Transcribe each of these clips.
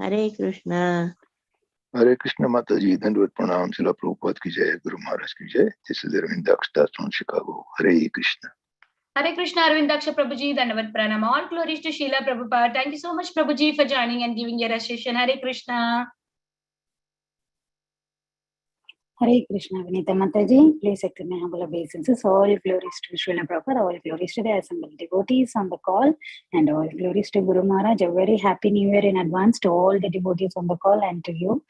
हरे कृष्णा। हरे कृष्ण माता जी, दंडवत प्रणाम। शिला प्रभुपाद की जय, गुरु महाराज की जय। This is Arvind Das from Chicago. Hare Krishna. Hare Krishna, Arvindaksha Prabhuji, Dandavat Pranam. All glories to Srila Prabhupada. Thank you so much, Prabhuji, for joining and giving your association. Hare Krishna. Hare Krishna, Vinita Mataji. Please accept my humble obeisances. All glories to Srila Prabhupada, all glories to the assembled devotees on the call, and all glories to Guru Maharaj. A very happy New Year in advance to all the devotees on the call and to you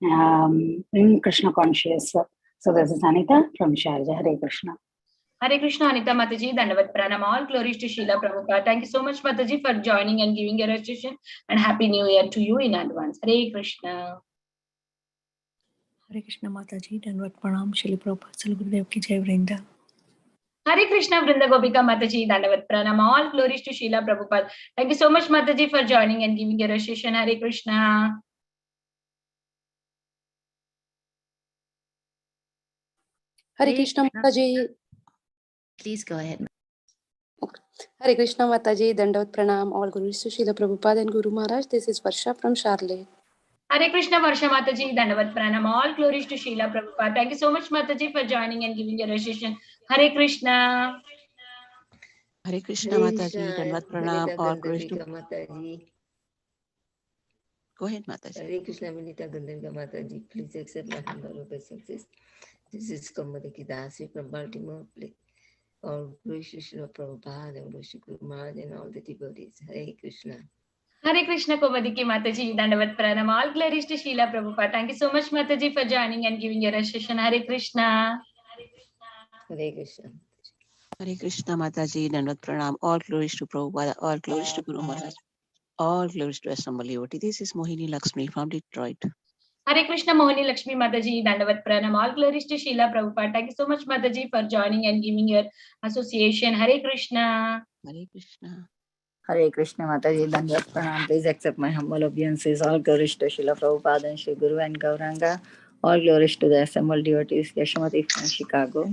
in Krishna conscious. So this is Anita from Sharjah. Hare Krishna. Hare Krishna, Anita Mataji, Dandavat Pranam. All glories to Srila Prabhupada. Thank you so much, Mataji, for joining and giving your association. And Happy New Year to you in advance. Hare Krishna. हरे कृष्ण माता जी, दंडवत प्रणाम। श्री प्रभुपाद श्री गुरुदेव की जय। वृंदा Hare Krishna, Vrinda Gopika Mataji, Dandavat Pranam. All glories to Srila Prabhupada. Thank you so much, Mataji, for joining and giving your association. Hare Krishna. Hare Krishna Mataji. Please go ahead. Hare Krishna Mataji, Dandavat Pranam. All glories to Srila Prabhupada and Guru Maharaj. This is Varsha from Charlotte. Hare Krishna, Varsha Mataji, Dandavat Pranam. All glories to Srila Prabhupada. Thank you so much, Mataji, for joining and giving your association. Hare Krishna. हरे कृष्णा माता जी, धन्यवाद प्रणाम। और कृष्ण माता जी। Go ahead, माता जी। हरे Krishna Vinita Gandharva Mata ji, please accept my humble obeisances. This is Kamadaki Dasi from Baltimore. All glories to Srila Prabhupada and Guru Maharaj and all the devotees. Hare Krishna. Hare Krishna, Komadiki Mataji, Dandavat Pranam. All glories to Srila Prabhupada. Thank you so much, Mataji, for joining and giving your association. Hare Krishna. Hare Krishna. हरे कृष्णा माता जी, धन्यवाद प्रणाम। All glories to Prabhupada, all glories to Guru Maharaj, all glories to assembled devotee. This is Mohini Lakshmi from Detroit. Hare Krishna, Mohini Lakshmi Mataji, Dandavat Pranam. All glories to Srila Prabhupada. Thank you so much, Mataji, for joining and giving your association. Hare Krishna. Hare Krishna. Hare Krishna Mataji, Dandavat Pranam. Please accept my humble obeisances. All glories to Srila Prabhupada and Sri Guru and Gauranga. All glories to the assembled devotees. Yashamati from Chicago.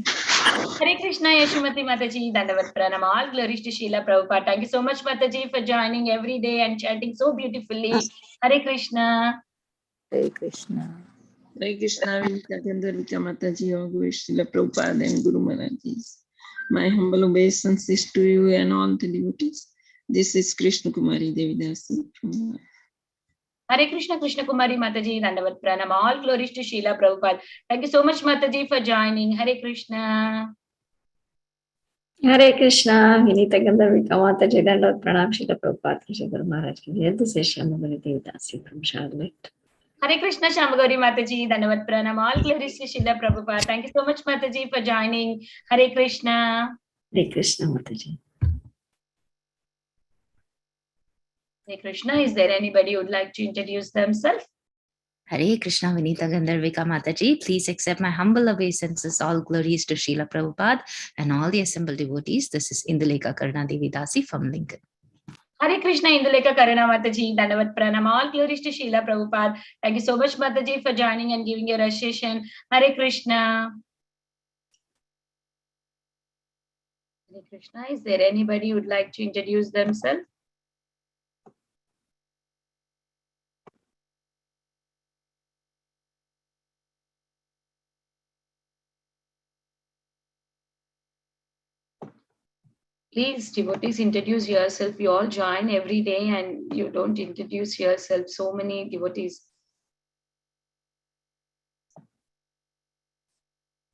Hare Krishna, Yashumati Mataji, Dandavat Pranam. All glories to Srila Prabhupada. Thank you so much, Mataji, for joining every day and chanting so beautifully. Hare Krishna. Hare Krishna. Hare Krishna, Vinita Gandharvika Mataji, all glories to Srila Prabhupada and Guru Maharaj. My humble obeisances to you and all the devotees. This is Krishna Kumari Devidasi from Hare Krishna, Krishna Kumari Mataji, Dandavat Pranam. All glories to Srila Prabhupada. Thank you so much, Mataji, for joining. Hare Krishna. Hare Krishna, Vinita Gandharvika Mataji, Dandavat Pranam, Srila Prabhupada, Sri Guru Maharaj ki jai. This is Shyamagari Devdasi from Charlotte. Hare Krishna, Shamagori Mataji, Dandavat Pranam. All glories to Srila Prabhupada. Thank you so much, Mataji, for joining. Hare Krishna. Hare Krishna Mataji. Hare Krishna. Is there anybody who would like to introduce themselves? Hare Krishna, Vinita Gandharvika Mataji. Please accept my humble obeisances. All glories to Srila Prabhupada and all the assembled devotees. This is Indulekha Karna Devi Dasi from Lincoln. Hare Krishna, Indulekha Karna Mataji, Dandavat Pranam. All glories to Srila Prabhupada. Thank you so much, Mataji, for joining and giving your association. Hare Krishna. Hare Krishna. Is there anybody who would like to introduce themselves? Please, devotees, introduce yourself. You all join every day and you don't introduce yourself. So many devotees.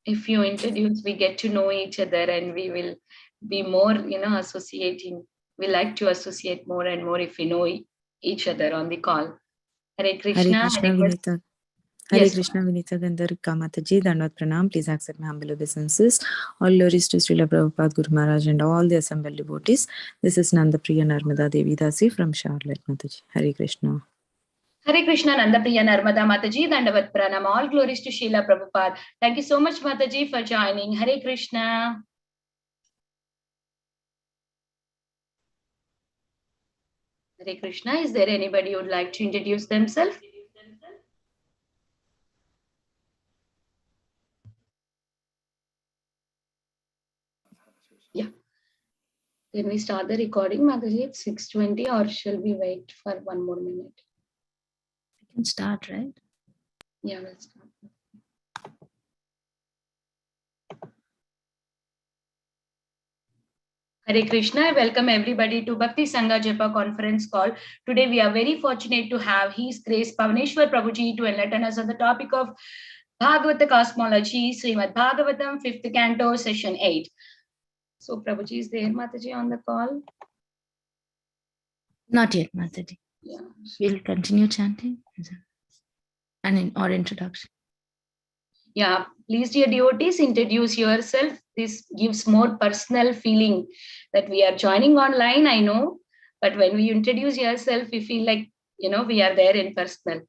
If you introduce, we get to know each other and we will be more, associating. We like to associate more and more if we know each other on the call. Hare Krishna. Vinita. Hare Krishna, Vinita Gandharvika Mataji, Dandavat Pranam. Please accept my humble obeisances. All glories to Srila Prabhupada, Guru Maharaj and all the assembled devotees. This is Nandapriya Narmada Devi Dasi from Charlotte, Mataji. Hare Krishna. Hare Krishna, Nandapriya Narmada Mataji, Dandavat Pranam. All glories to Srila Prabhupada. Thank you so much, Mataji, for joining. Hare Krishna. Hare Krishna. Is there anybody who would like to introduce themselves? Yeah. Can we start the recording, Mataji, at 6:20 or shall we wait for one more minute? can start, right? Yeah, we'll start. Hare Krishna, I welcome everybody to Bhakti Sangha Japa conference call. Today we are very fortunate to have His Grace Pavaneshwar Prabhuji to enlighten us on the topic of Bhagavata cosmology, Srimad Bhagavatam, 5th canto, session 8. So Prabhuji is there, Mataji, on the call? Not yet, Mataji. Yeah. We'll continue chanting and or introduction. Yeah, please, dear devotees, introduce yourself. This gives more personal feeling that we are joining online, I know, but when we introduce yourself, we feel like, we are there in personal.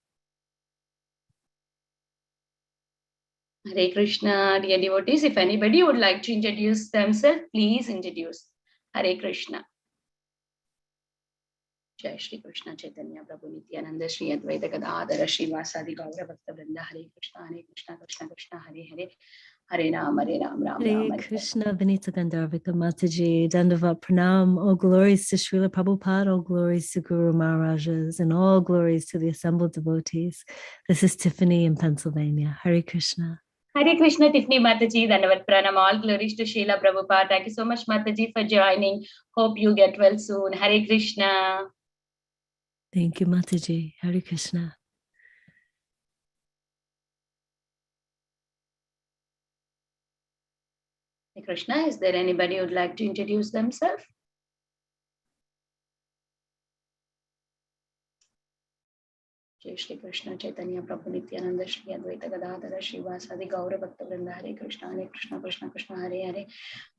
Hare Krishna, dear devotees, if anybody would like to introduce themselves, please introduce. Hare Krishna. Jai Shri Krishna Chaitanya Prabhu Nityananda Shri Advaita Gadadhara Srivasadi Gaura Bhakta Vrinda. Hare Krishna Krishna Krishna Hare Hare Hare Ram Ram Ram. Hare Krishna Vinita Gandharvika Mataji Dandavat Pranam. All glories to Srila Prabhupada, all glories to Guru Maharajas, and all glories to the assembled devotees. This is Tiffany in Pennsylvania. Hare Krishna. Hare Krishna, Tiffany Mataji, Dandavat Pranam. All glories to Srila Prabhupada. Thank you so much, Mataji, for joining. Hope you get well soon. Hare Krishna. Thank you, Mataji. Hare Krishna. Hare Krishna, is there anybody who would like to introduce themselves? Jai Shri Krishna Chaitanya Prabhu Nityananda Shri Advaita Gadadhara Srivasadi Gaura Bhakta Vrinda. Hare Krishna Krishna Krishna Hare Hare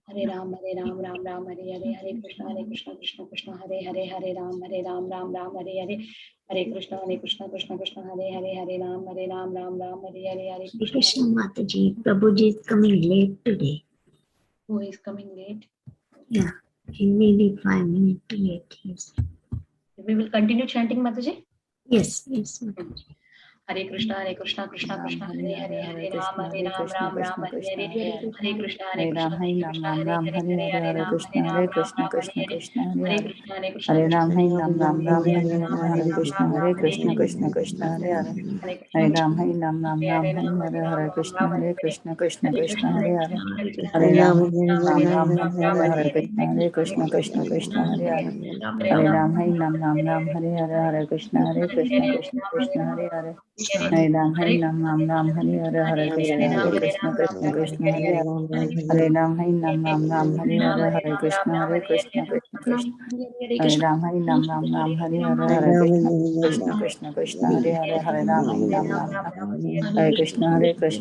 Hare Ram Ram Ram Hare Hare Hare Krishna Krishna Krishna Hare Hare Hare Ram Ram Hare Hare Hare Krishna Krishna Krishna Hare Hare Hare Ram Ram Hare Hare Hare Krishna Mataji, Prabhuji is coming late today. Who is coming late? Yeah, he may be 5 minutes late. Yes. We will continue chanting, Mataji? Yes, Mataji. Hare Krishna Krishna Krishna Hare Hare Hare Ram Ram Hare Hare Hare Krishna Krishna Krishna Hare Hare Ram Krishna Krishna Krishna Hare Hare Hare Ram Hare Krishna Ram Ram Hare Krishna Krishna Krishna Hare Hare Hare Ram Hare Ram Ram Hare Krishna Krishna Hare Hare Hare Ram Hare Krishna Krishna Hare Hare Hare Ram Hare Ram Hare Krishna Krishna Hare Hare Hare Ram Hare Ram Hare Krishna Krishna Hare Hare Hare Ram Hare Ram Hare Krishna Krishna Krishna Hare Ram Hare Ram Hare Krishna Krishna Hare Hare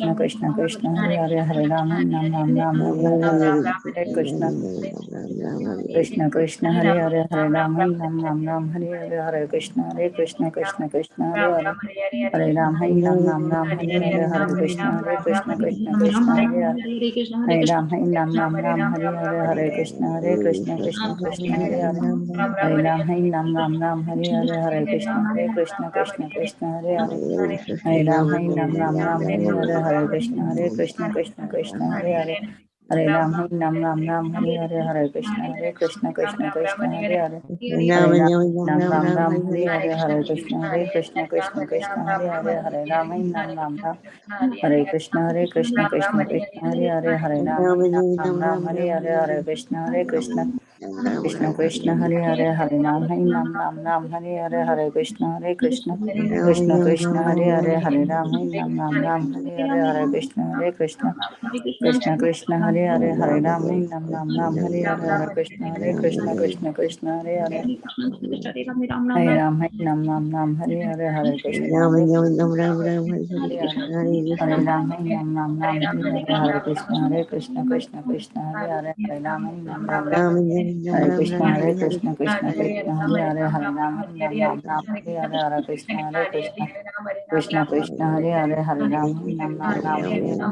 Hare Ram Hare Ram Hare Krishna Krishna Hare Hare Hare Ram Hare Ram Hare Krishna Krishna Hare Hare Hare Ram Ram Hare Hare Krishna Krishna Krishna Hare Hare Hare Ram Hare Ram Hare Krishna Krishna Hare Hare Hare Ram Hare Krishna Krishna Hare Hare Hare Ram Hare Krishna Krishna Hare Hare Hare Ram Hare Krishna Krishna Hare Hare Hare Ram Hare Krishna Krishna Hare Hare Hare Ram Hare Krishna Krishna Hare Hare Hare Ram Hare Krishna Krishna Hare Hare Hare Ram Hare Krishna Krishna Hare Hare Hare Ram Hare Hare Krishna Krishna Hare Hare Hare Ram Hare Krishna Krishna Hare Hare Hare Ram Hare Hare Krishna Hare Hare Hare Ram Hare Hare Krishna Hare Ram Hare Krishna Hare Hare Hare Ram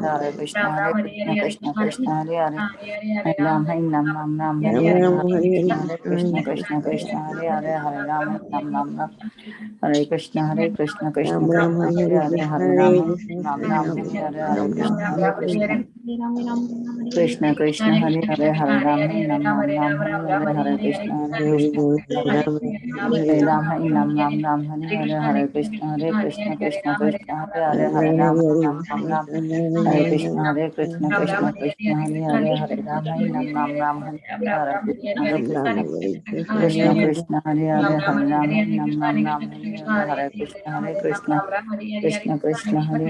Hare Krishna Hare Krishna Hare Hare Hare Ram Hare Hare Krishna Krishna Hare Hare Hare Ram Hare Krishna Hare Hare Hare Ram Hare Krishna Hare Hare Hare Ram Hare Krishna Krishna Hare Hare Hare Ram Hare Krishna Hare Krishna Krishna Krishna Hare Hare Hare Ram Hare Ram Ram Ram Hare Hare Hare Krishna Hare Krishna Hare Ram Hare Ram Ram Ram Hare Hare Krishna Krishna Krishna Hare Hare Hare Ram Ram Ram Hare Krishna Krishna Krishna Hare Hare Ram Hare Ram Ram Hare Hare Krishna Krishna Krishna Hare Hare Hare Ram Ram Ram Hare Hare Krishna Krishna Krishna Hare Hare Hare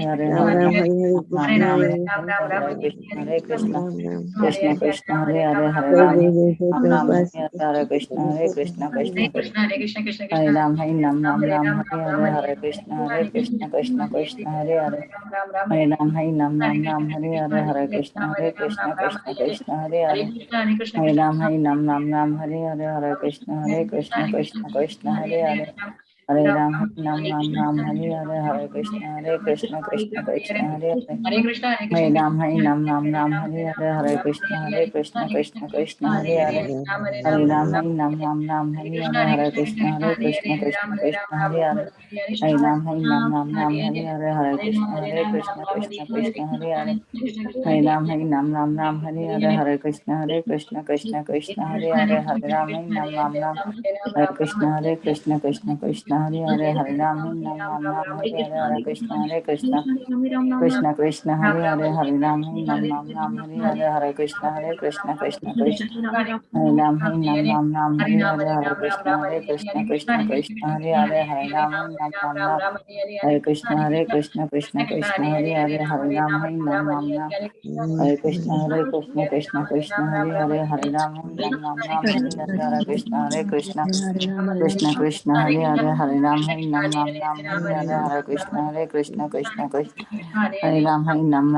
Ram Ram Ram Hare Krishna Krishna Krishna Krishna Hare Hare Hare Ram Ram Hare Hare Krishna Krishna Hare Ram Ram Hare Hare Krishna Krishna Krishna Hare Hare Ram Ram Hare Hare Krishna Krishna Krishna Hare Hare Ram Ram Hare Hare Krishna Krishna Krishna Hare Hare Ram Ram Hare Hare Krishna Krishna Krishna Hare Hare Ram Ram Hare Hare Krishna Krishna Krishna Hare Hare Ram Ram Hare Hare Krishna Krishna Krishna Hare Hare Ram Ram Hare Hare Krishna Krishna Hare Hare Ram Ram Hare Hare Krishna Krishna Krishna Hare Hare Ram Ram Hare Krishna Krishna Krishna Hare Hare Ram Ram Hare Hare Krishna Krishna Krishna Hare Hare Ram Ram Hare Hare Krishna Krishna Krishna Ram Ram Hare Hare Krishna Krishna Krishna Hare Hare Ram Ram Hare Krishna Krishna Krishna Hare Hare Ram Ram Hare Krishna Krishna Krishna Hare Hare Ram Ram Hare Hare Krishna Krishna Krishna Hare Hare Ram Ram Hare Hare Krishna Krishna Krishna Hare Ram Ram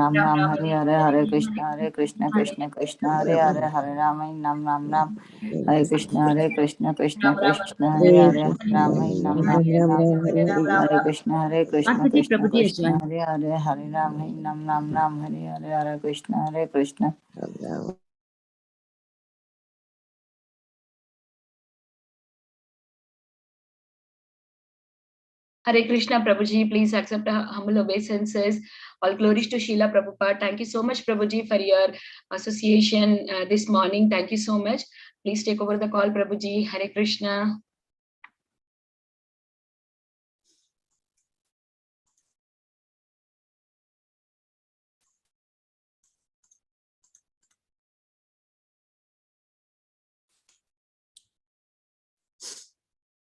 Hare Hare Krishna Krishna Krishna Hare Hare Ram Ram Hare Krishna Krishna Krishna Hare Hare Ram Ram Hare Krishna Krishna Krishna Hare Hare Ram Ram Hare Hare Krishna Hare Krishna, Prabhuji, please accept our humble obeisances. All glories to Srila Prabhupada. Thank you so much, Prabhuji, for your association this morning. Thank you so much. Please take over the call, Prabhuji. Hare Krishna.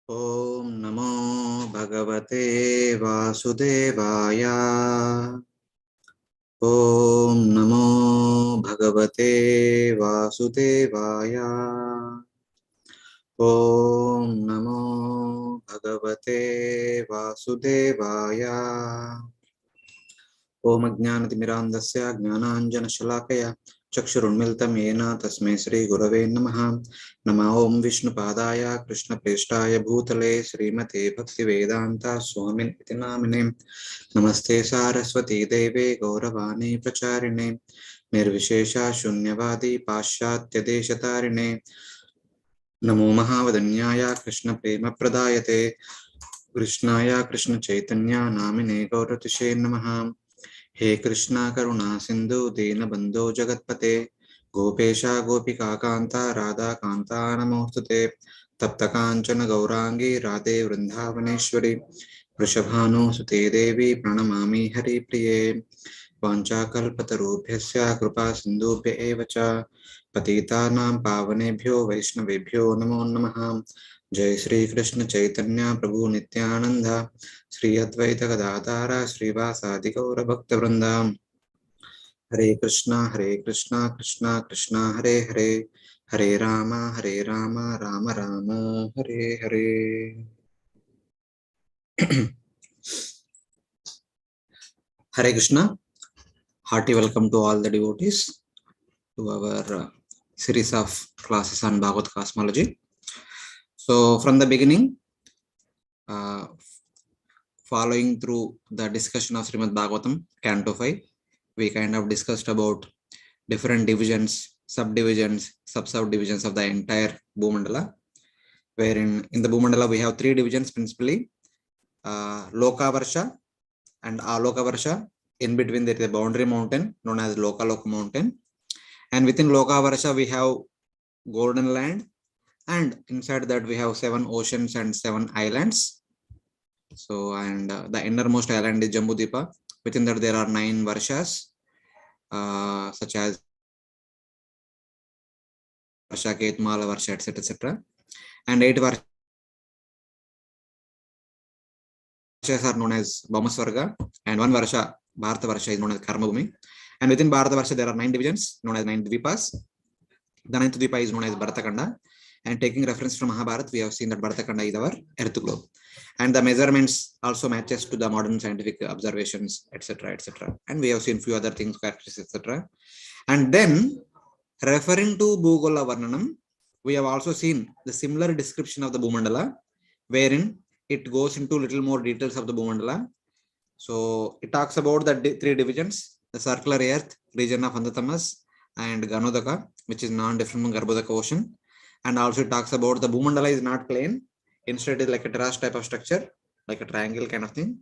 Om Namo Bhagavate Vasudevaya. Om Namo Bhagavate Vasudevaya. Om Namo Bhagavate Vasudevaya. Om Ajnanatimirandasya Jnananjana Shalakaya Chakshurunmiltam Yena Tasmai Sri Gurave Namaha. Nama Om Vishnu Padaya Krishna Preshtaya Bhutale Srimate Bhakti Vedanta Swamin Iti Namine. Namaste Saraswati Deve Gauravani Pracharine Nirvishesha Shunyavadi Pashatya Deshatarine. Namo Mahavadanyaya Krishna Prema Pradayate Krishnaya Krishna Chaitanya Namine Gauratishe Namaha. हे कृष्णा करुणा सिंधु दीन बंधो जगतपते गोपेशा गोपिका कांता राधा कांता नमोस्तुते तप्त कांचन गौरांगी राधे वृंदावनेश्वरी वृषभानुसुते देवी प्रणमामि हरिप्रिये वाञ्छाकल्पतरुभ्यश्च कृपा सिन्धुभ्य एव च पतितानां पावनेभ्यो वैष्णवेभ्यो नमो नमः। जय श्री कृष्ण चैतन्य प्रभु नित्यानंद श्री अद्वैत गदाधर श्रीवासादि गौर भक्त वृंदा। हरे Krishna Krishna Krishna Hare Hare Hare Ram Ram Ram Hare Hare. Hare Krishna. Hearty welcome to all the devotees to our series of classes on Bhagavad Cosmology. So from the beginning, following through the discussion of Srimad Bhagavatam, Canto 5, we kind of discussed about different divisions, subdivisions, sub-subdivisions of the entire Bhumandala, wherein in the Bhumandala we have three divisions principally, Loka Varsha and Aloka Varsha in between there is a boundary mountain known as Lokaloka mountain. And within Lokavarsha, we have Golden Land. And inside that, we have 7 oceans and 7 islands. So, and the innermost island is Jambudvipa. Within that, there are 9 Varshas, such as Varsha, Ketmala, Varsha, etc. And 8 Varshas are known as Baumasvarga, and 1 Varsha, Bharata Varsha, is known as Karmabhumi. And within Bharata Varsha, there are 9 divisions known as 9 Dvipas. The 9th Dvipa is known as Bharatakanda. And taking reference from Mahabharata, we have seen that Bharatakanda is our earth globe. And the measurements also matches to the modern scientific observations, etc. And we have seen few other things, characteristics, etc. And then, referring to Bhugola Varnanam, we have also seen the similar description of the Bhumandala, wherein it goes into little more details of the Bhumandala. So, it talks about the 3 divisions, the circular earth, region of Andhatamas, and Ganodaka, which is non-different from Garbhodaka ocean. And also it talks about the Bhumandala is not plain. Instead, it is like a terrace type of structure, like a triangle kind of thing.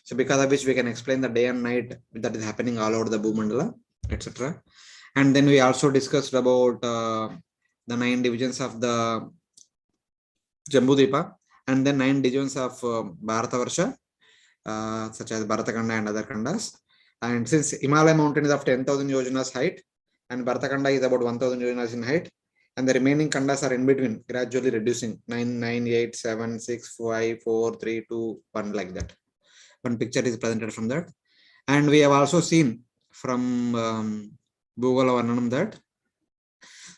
So because of which we can explain the day and night that is happening all over the Bhumandala, etc. And then we also discussed about the 9 divisions of the Jambudvipa, and then 9 divisions of Bharatavarsha, such as Bharatakanda and other Kandas. And since Himalaya mountain is of 10,000 yojanas height, and Bharatakanda is about 1,000 yojanas in height, and the remaining Kandas are in between, gradually reducing 9, 9, 8, 7, 6, 5, 4, 3, 2, 1, like that. One picture is presented from that. And we have also seen from Bhugola Varnanam that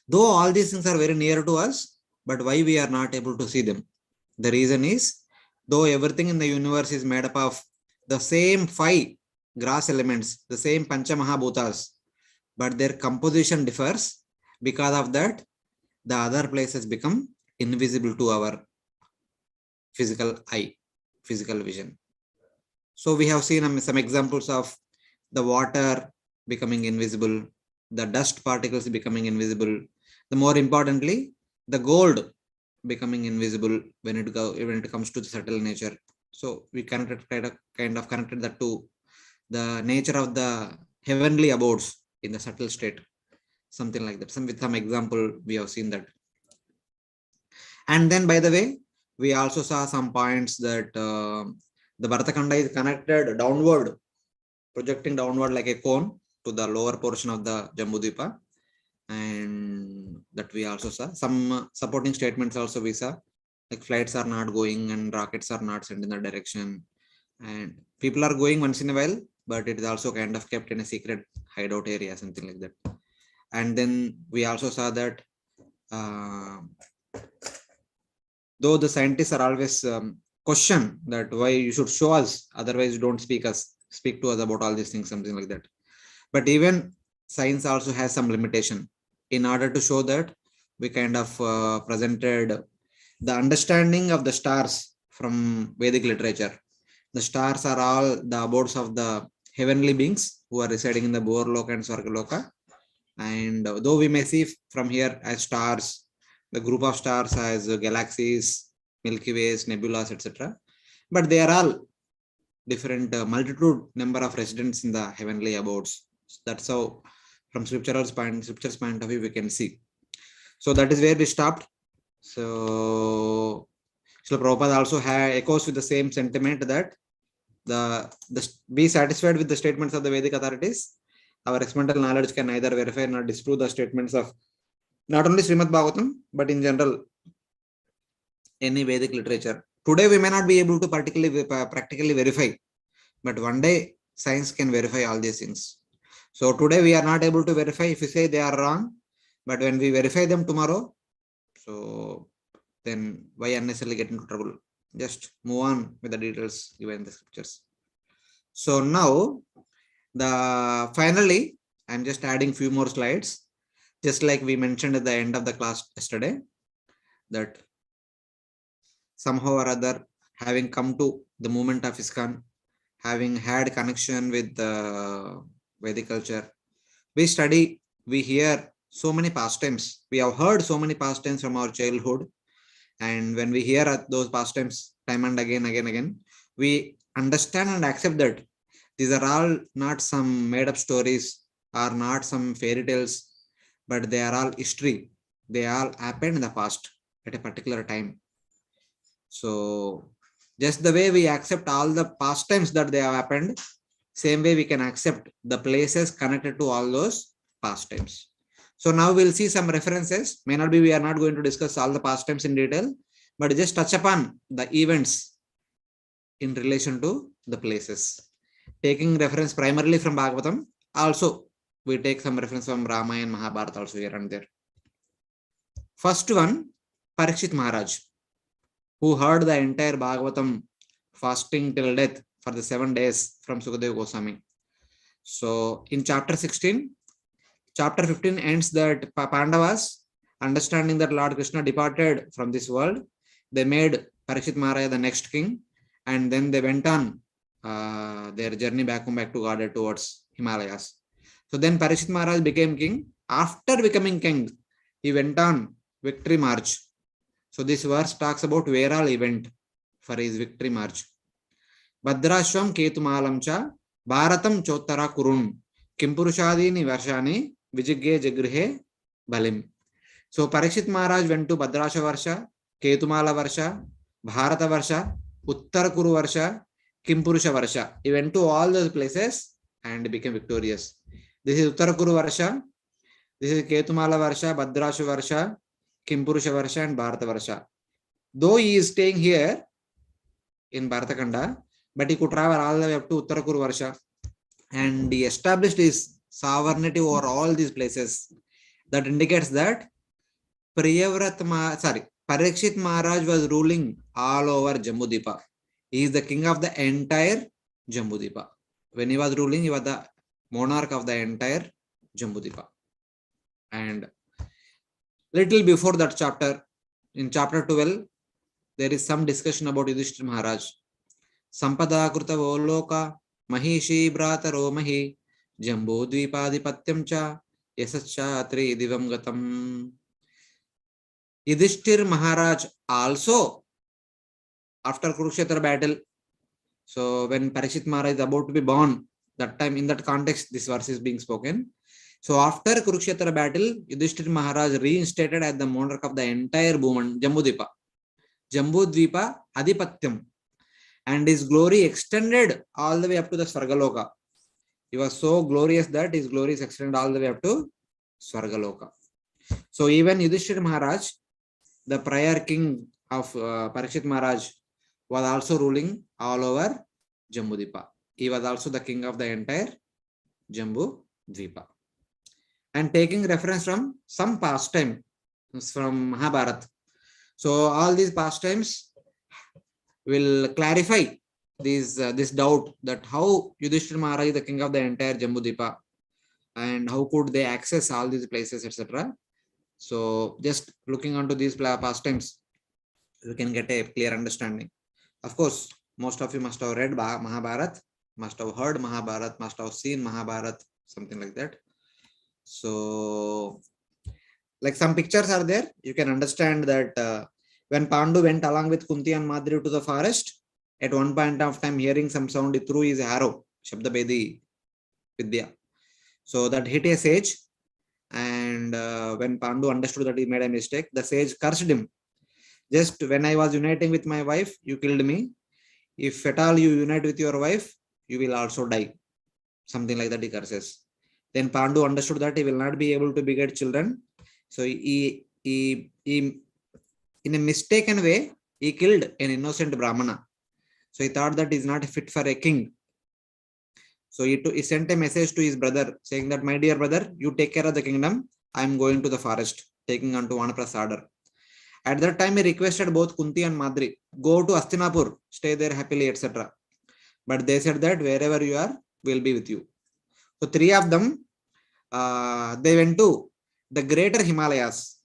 though all these things are very near to us, but why we are not able to see them? The reason is, though everything in the universe is made up of the same 5 gross elements, the same Pancha Mahabhutas, but their composition differs. Because of that, the other places become invisible to our physical eye, physical vision. So we have seen some examples of the water becoming invisible, the dust particles becoming invisible, the more importantly, the gold becoming invisible when it comes to the subtle nature. So we kind of connected that to the nature of the heavenly abodes in the subtle state, something like that. With some example, we have seen that. And then, by the way, we also saw some points that the Bharatakanda is connected downward, projecting downward like a cone to the lower portion of the Jambudvipa. And that we also saw. Some supporting statements also we saw, like flights are not going and rockets are not sent in that direction. And people are going once in a while, but it is also kind of kept in a secret hideout area, something like that. And then we also saw that though the scientists are always question that why you should show us, otherwise don't speak to us about all these things, something like that. But even science also has some limitation. In order to show that, we kind of presented the understanding of the stars from Vedic literature. The stars are all the abodes of the heavenly beings who are residing in the Bhuvarloka and Swargaloka. And though we may see from here as stars, the group of stars as galaxies, Milky Ways, nebulas, etc. But they are all different multitude number of residents in the heavenly abodes. So that's how, from scripture's point of view, we can see. So that is where we stopped. So Srila Prabhupada also echoes with the same sentiment that be satisfied with the statements of the Vedic authorities. Our experimental knowledge can neither verify nor disprove the statements of not only Srimad Bhagavatam, but in general, any Vedic literature. Today, we may not be able to practically verify, but one day science can verify all these things. So today we are not able to verify if we say they are wrong, but when we verify them tomorrow, so then why unnecessarily get into trouble? Just move on with the details given in the scriptures. So now, finally, I'm just adding few more slides, just like we mentioned at the end of the class yesterday, that somehow or other, having come to the movement of ISKCON, having had connection with the Vedic culture, we hear so many pastimes. We have heard so many pastimes from our childhood. And when we hear those pastimes time and again, we understand and accept that These are all not some made up stories or not some fairy tales, but they are all history. They all happened in the past at a particular time. So just the way we accept all the past times that they have happened, same way we can accept the places connected to all those past times. So now we'll see some references. May not be, we are not going to discuss all the past times in detail, but just touch upon the events in relation to the places. Taking reference primarily from Bhagavatam. Also, we take some reference from Ramayana and Mahabharata also here and there. First one, Parikshit Maharaj, who heard the entire Bhagavatam fasting till death for the 7 days from Sukadeva Goswami. So in chapter 16, chapter 15 ends that Pandavas, understanding that Lord Krishna departed from this world, they made Parikshit Maharaj the next king, and then they went on their journey back to Godhead towards Himalayas. So then Parikshit Maharaj became king. After becoming king, he went on victory march. So this verse talks about where all event for his victory march. Bhadrashvam Ketumalam cha Bharatam Chottara Kurun Kimpurushadini Varshani Vijigge Jagrihe Balim. So Parikshit Maharaj went to Bhadrasha Varsha, Ketumala Varsha, Bharata Varsha, Uttara Kuru Varsha, Kimpurusha Varsha. He went to all those places and became victorious. This is Uttara Kuru Varsha, this is Ketumala Varsha, Bhadrasha Varsha, Kimpurusha Varsha and Bharata Varsha. Though he is staying here in Bharatakanda, but he could travel all the way up to Uttara Kuru Varsha, and he established his sovereignty over all these places. That indicates that Parikshit Maharaj was ruling all over Jambudvipa. He is the king of the entire Jambudvipa. When he was ruling, he was the monarch of the entire Jambudvipa. And little before that chapter, in chapter 12, there is some discussion about Yudhishthira Maharaj. Sampada Kruta Voloka Mahishi Brata Romahi Jambudvipadipathyam cha Yasachatri Divam Gatam. Yudhishthira Maharaj also, after Kurukshetra battle, so when Parikshit Maharaj is about to be born, that time in that context this verse is being spoken. So after Kurukshetra battle, Yudhishthira Maharaj reinstated as the monarch of the entire Jambudvipa Adipathyam, and his glory extended all the way up to the Svargaloka. He was so glorious that his glory is extended all the way up to Svargaloka. So even Yudhishthira Maharaj, the prior king of Parikshit Maharaj, was also ruling all over Jambudvipa. He was also the king of the entire Jambudvipa. And taking reference from some pastime from Mahabharata. So all these pastimes will clarify this doubt that how Yudhishthira Maharaj is the king of the entire Jambudvipa and how could they access all these places, etc. So just looking onto these pastimes, you can get a clear understanding. Of course, most of you must have read Mahabharata, must have heard Mahabharata, must have seen Mahabharata, something like that. So like some pictures are there, you can understand that when Pandu went along with Kunti and Madri to the forest, at one point of time hearing some sound, he threw his arrow, Shabdabedi Vidya. So that hit a sage, and when Pandu understood that he made a mistake, the sage cursed him. Just when I was uniting with my wife, you killed me. If at all you unite with your wife, you will also die. Something like that he curses. Then Pandu understood that he will not be able to beget children. So he in a mistaken way, he killed an innocent Brahmana. So he thought that he is not fit for a king. So he sent a message to his brother saying that, my dear brother, you take care of the kingdom. I am going to the forest, taking on to Vanaprastha order. At that time, he requested both Kunti and Madri, go to Hastinapur, stay there happily, etc. But they said that wherever you are, we will be with you. So three of them, they went to the greater Himalayas.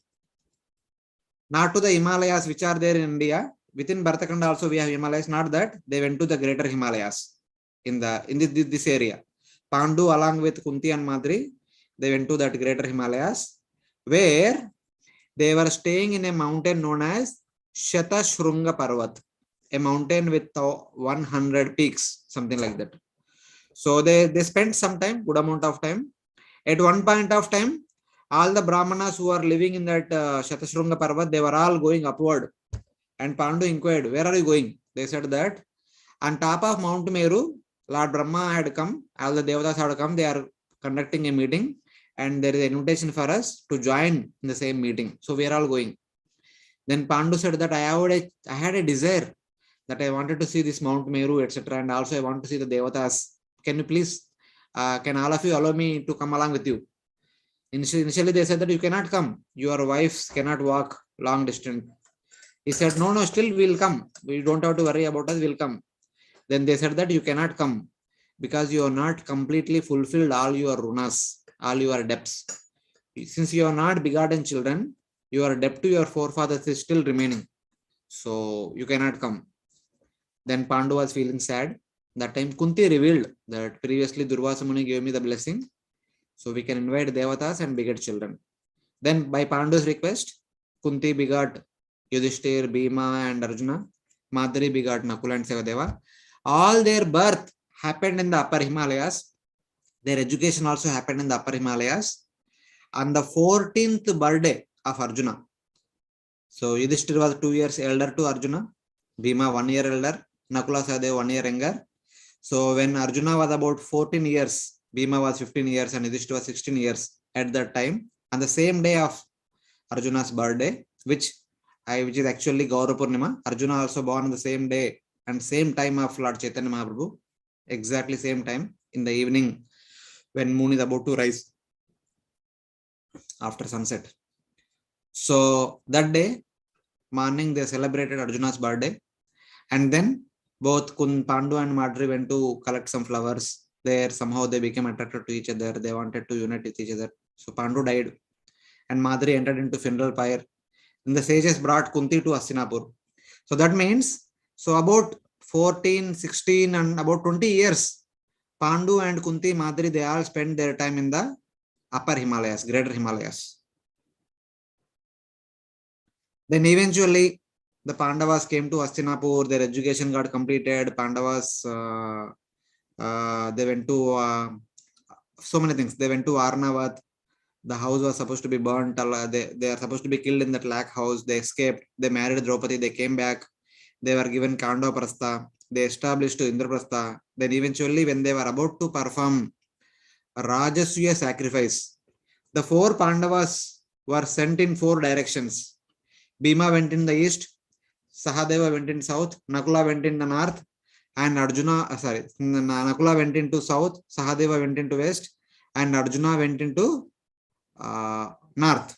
Not to the Himalayas which are there in India. Within Bharatakanda also we have Himalayas. Not that, they went to the greater Himalayas in this area. Pandu along with Kunti and Madri, they went to that greater Himalayas, where they were staying in a mountain known as Shatashrunga Parvat, a mountain with 100 peaks, something like that. So they spent some time, good amount of time. At one point of time, all the Brahmanas who are living in that Shatashrunga Parvat, they were all going upward. And Pandu inquired, where are you going? They said that on top of Mount Meru, Lord Brahma had come, all the Devatas had come, they are conducting a meeting, and there is an invitation for us to join in the same meeting. So we are all going. Then Pandu said that I had a desire that I wanted to see this Mount Meru, etc. And also I want to see the Devatas. Can you please, can all of you allow me to come along with you? Initially they said that you cannot come. Your wives cannot walk long distance. He said, no, still we'll come. We don't have to worry about us, we'll come. Then they said that you cannot come because you are not completely fulfilled all your runas, all your debts. Since you are not begotten children, your debt to your forefathers is still remaining. So you cannot come. Then Pandu was feeling sad. That time Kunti revealed that previously Durvasa Muni gave me the blessing. So we can invite Devatas and beget children. Then by Pandu's request, Kunti begot Yudhishthir, Bhima and Arjuna. Madhuri begot Nakula and Sevadeva. All their birth happened in the upper Himalayas. Their education also happened in the upper Himalayas. On the 14th birthday of Arjuna. So Yudhishthir was 2 years elder to Arjuna. Bhima 1 year elder. Nakula Sahadeva 1 year younger. So when Arjuna was about 14 years, Bhima was 15 years and Yudhishthir was 16 years at that time. On the same day of Arjuna's birthday, which is actually Gaura Purnima. Arjuna also born on the same day and same time of Lord Chaitanya Mahaprabhu. Exactly same time in the evening when moon is about to rise after sunset. So that day, morning they celebrated Arjuna's birthday. And then both Pandu and Madhuri went to collect some flowers. There somehow they became attracted to each other. They wanted to unite with each other. So Pandu died and Madhuri entered into funeral pyre. And the sages brought Kunti to Hastinapur. So that means, so about 14, 16 and about 20 years, Pandu and Kunti, Madhuri, they all spent their time in the upper Himalayas, greater Himalayas. Then eventually the Pandavas came to Hastinapur, their education got completed. Pandavas, they went to so many things. They went to Arnavat. The house was supposed to be burnt. They are supposed to be killed in that lakh house. They escaped. They married Draupadi. They came back. They were given Kando Prastha. They established Indraprastha. Then eventually when they were about to perform Rajasuya sacrifice, the 4 Pandavas were sent in 4 directions. Bhima went in the east, Sahadeva went in south, Nakula went in the north, and Nakula went into south, Sahadeva went into west, and Arjuna went into north.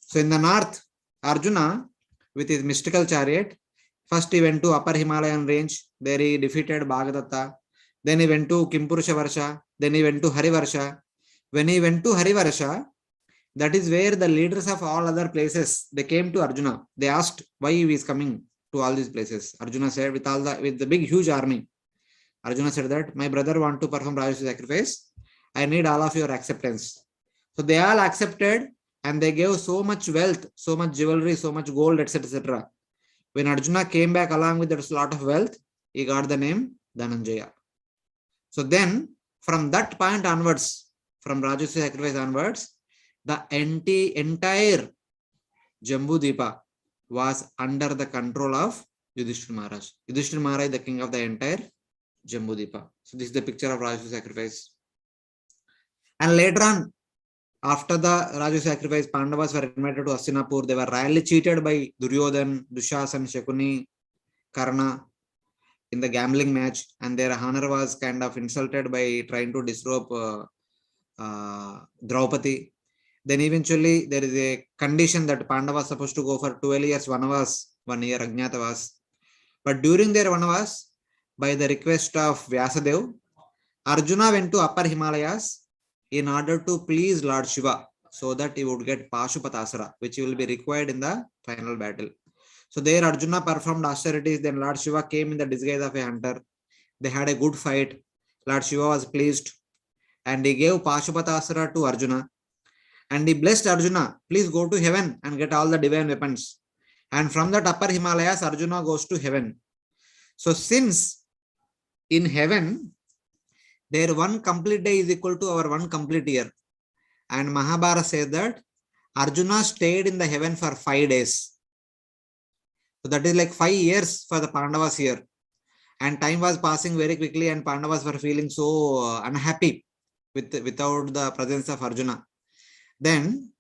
So in the north, Arjuna with his mystical chariot, first he went to upper Himalayan range, there he defeated Bhagadatta, then he went to Kimpurusha Varsha, then he went to Harivarsha. When he went to Harivarsha, that is where the leaders of all other places, they came to Arjuna. They asked why he is coming to all these places. Arjuna said, with the big huge army, Arjuna said that my brother want to perform Rajasuya sacrifice. I need all of your acceptance. So they all accepted and they gave so much wealth, so much jewelry, so much gold, etc. etc. When Arjuna came back along with that lot of wealth, he got the name Dhananjaya. So then from that point onwards, from Rajasuya sacrifice onwards, the entire Jambudipa was under the control of Yudhishthira Maharaj. Yudhishthira Maharaj, the king of the entire Jambudipa. So this is the picture of Rajasuya sacrifice. And later on, after the Rajasuya sacrifice, Pandavas were invited to Hastinapur. They were royally cheated by Duryodhan, Dushasan, Shakuni, Karna in the gambling match, and their honor was kind of insulted by trying to disrobe Draupadi. Then eventually there is a condition that Pandava was supposed to go for 12 years Vanavas, 1 year Ajnatavas. But during their Vanavas, by the request of Vyasadev, Arjuna went to upper Himalayas in order to please Lord Shiva, so that he would get Pashupatasara, which will be required in the final battle. So there Arjuna performed austerities, then Lord Shiva came in the disguise of a hunter. They had a good fight. Lord Shiva was pleased and he gave Pashupatasara to Arjuna. And he blessed Arjuna, please go to heaven and get all the divine weapons. And from that upper Himalayas, Arjuna goes to heaven. So since in heaven, Their one complete day is equal to our one complete year. And Mahabharata says that Arjuna stayed in the heaven for 5 days. So that is like 5 years for the Pandavas here. And time was passing very quickly, and Pandavas were feeling so unhappy without the presence of Arjuna. Then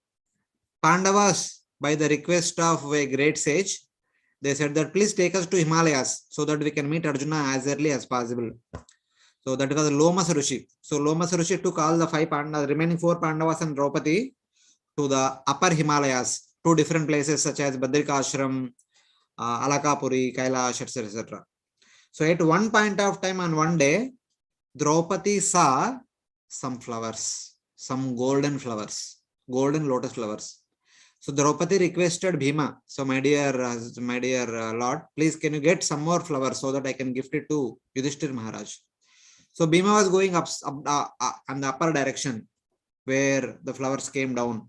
Pandavas, by the request of a great sage, they said that please take us to Himalayas so that we can meet Arjuna as early as possible. So that was Lomas Rishi. So Lomas Rishi took all the remaining 4 Pandavas and Draupadi to the upper Himalayas, 2 different places such as Badrika Ashram, Alakapuri, Kailash, etc. So at one point of time on one day, Draupadi saw some flowers, some golden flowers, golden lotus flowers. So Draupadi requested Bhima, so my dear Lord, please can you get some more flowers so that I can gift it to Yudhishthir Maharaj. So Bhima was going up on the upper direction where the flowers came down.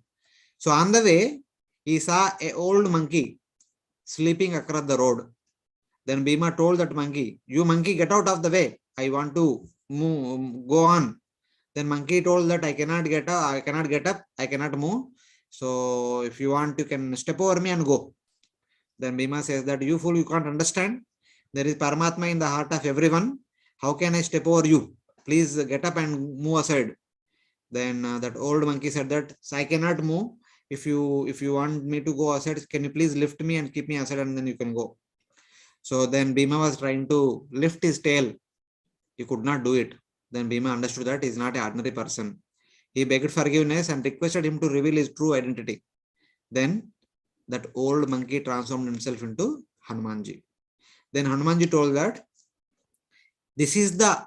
So on the way, he saw an old monkey sleeping across the road. Then Bhima told that monkey, you monkey, get out of the way. I want to go on. Then monkey told that I cannot get up, I cannot move. So if you want, you can step over me and go. Then Bhima says that you fool, you can't understand. There is Paramatma in the heart of everyone. How can I step over you? Please get up and move aside. Then that old monkey said that I cannot move. If you want me to go aside, can you please lift me and keep me aside, and then you can go. So then Bhima was trying to lift his tail. He could not do it. Then Bhima understood that he is not an ordinary person. He begged forgiveness and requested him to reveal his true identity. Then that old monkey transformed himself into Hanumanji. Then Hanumanji told that this is the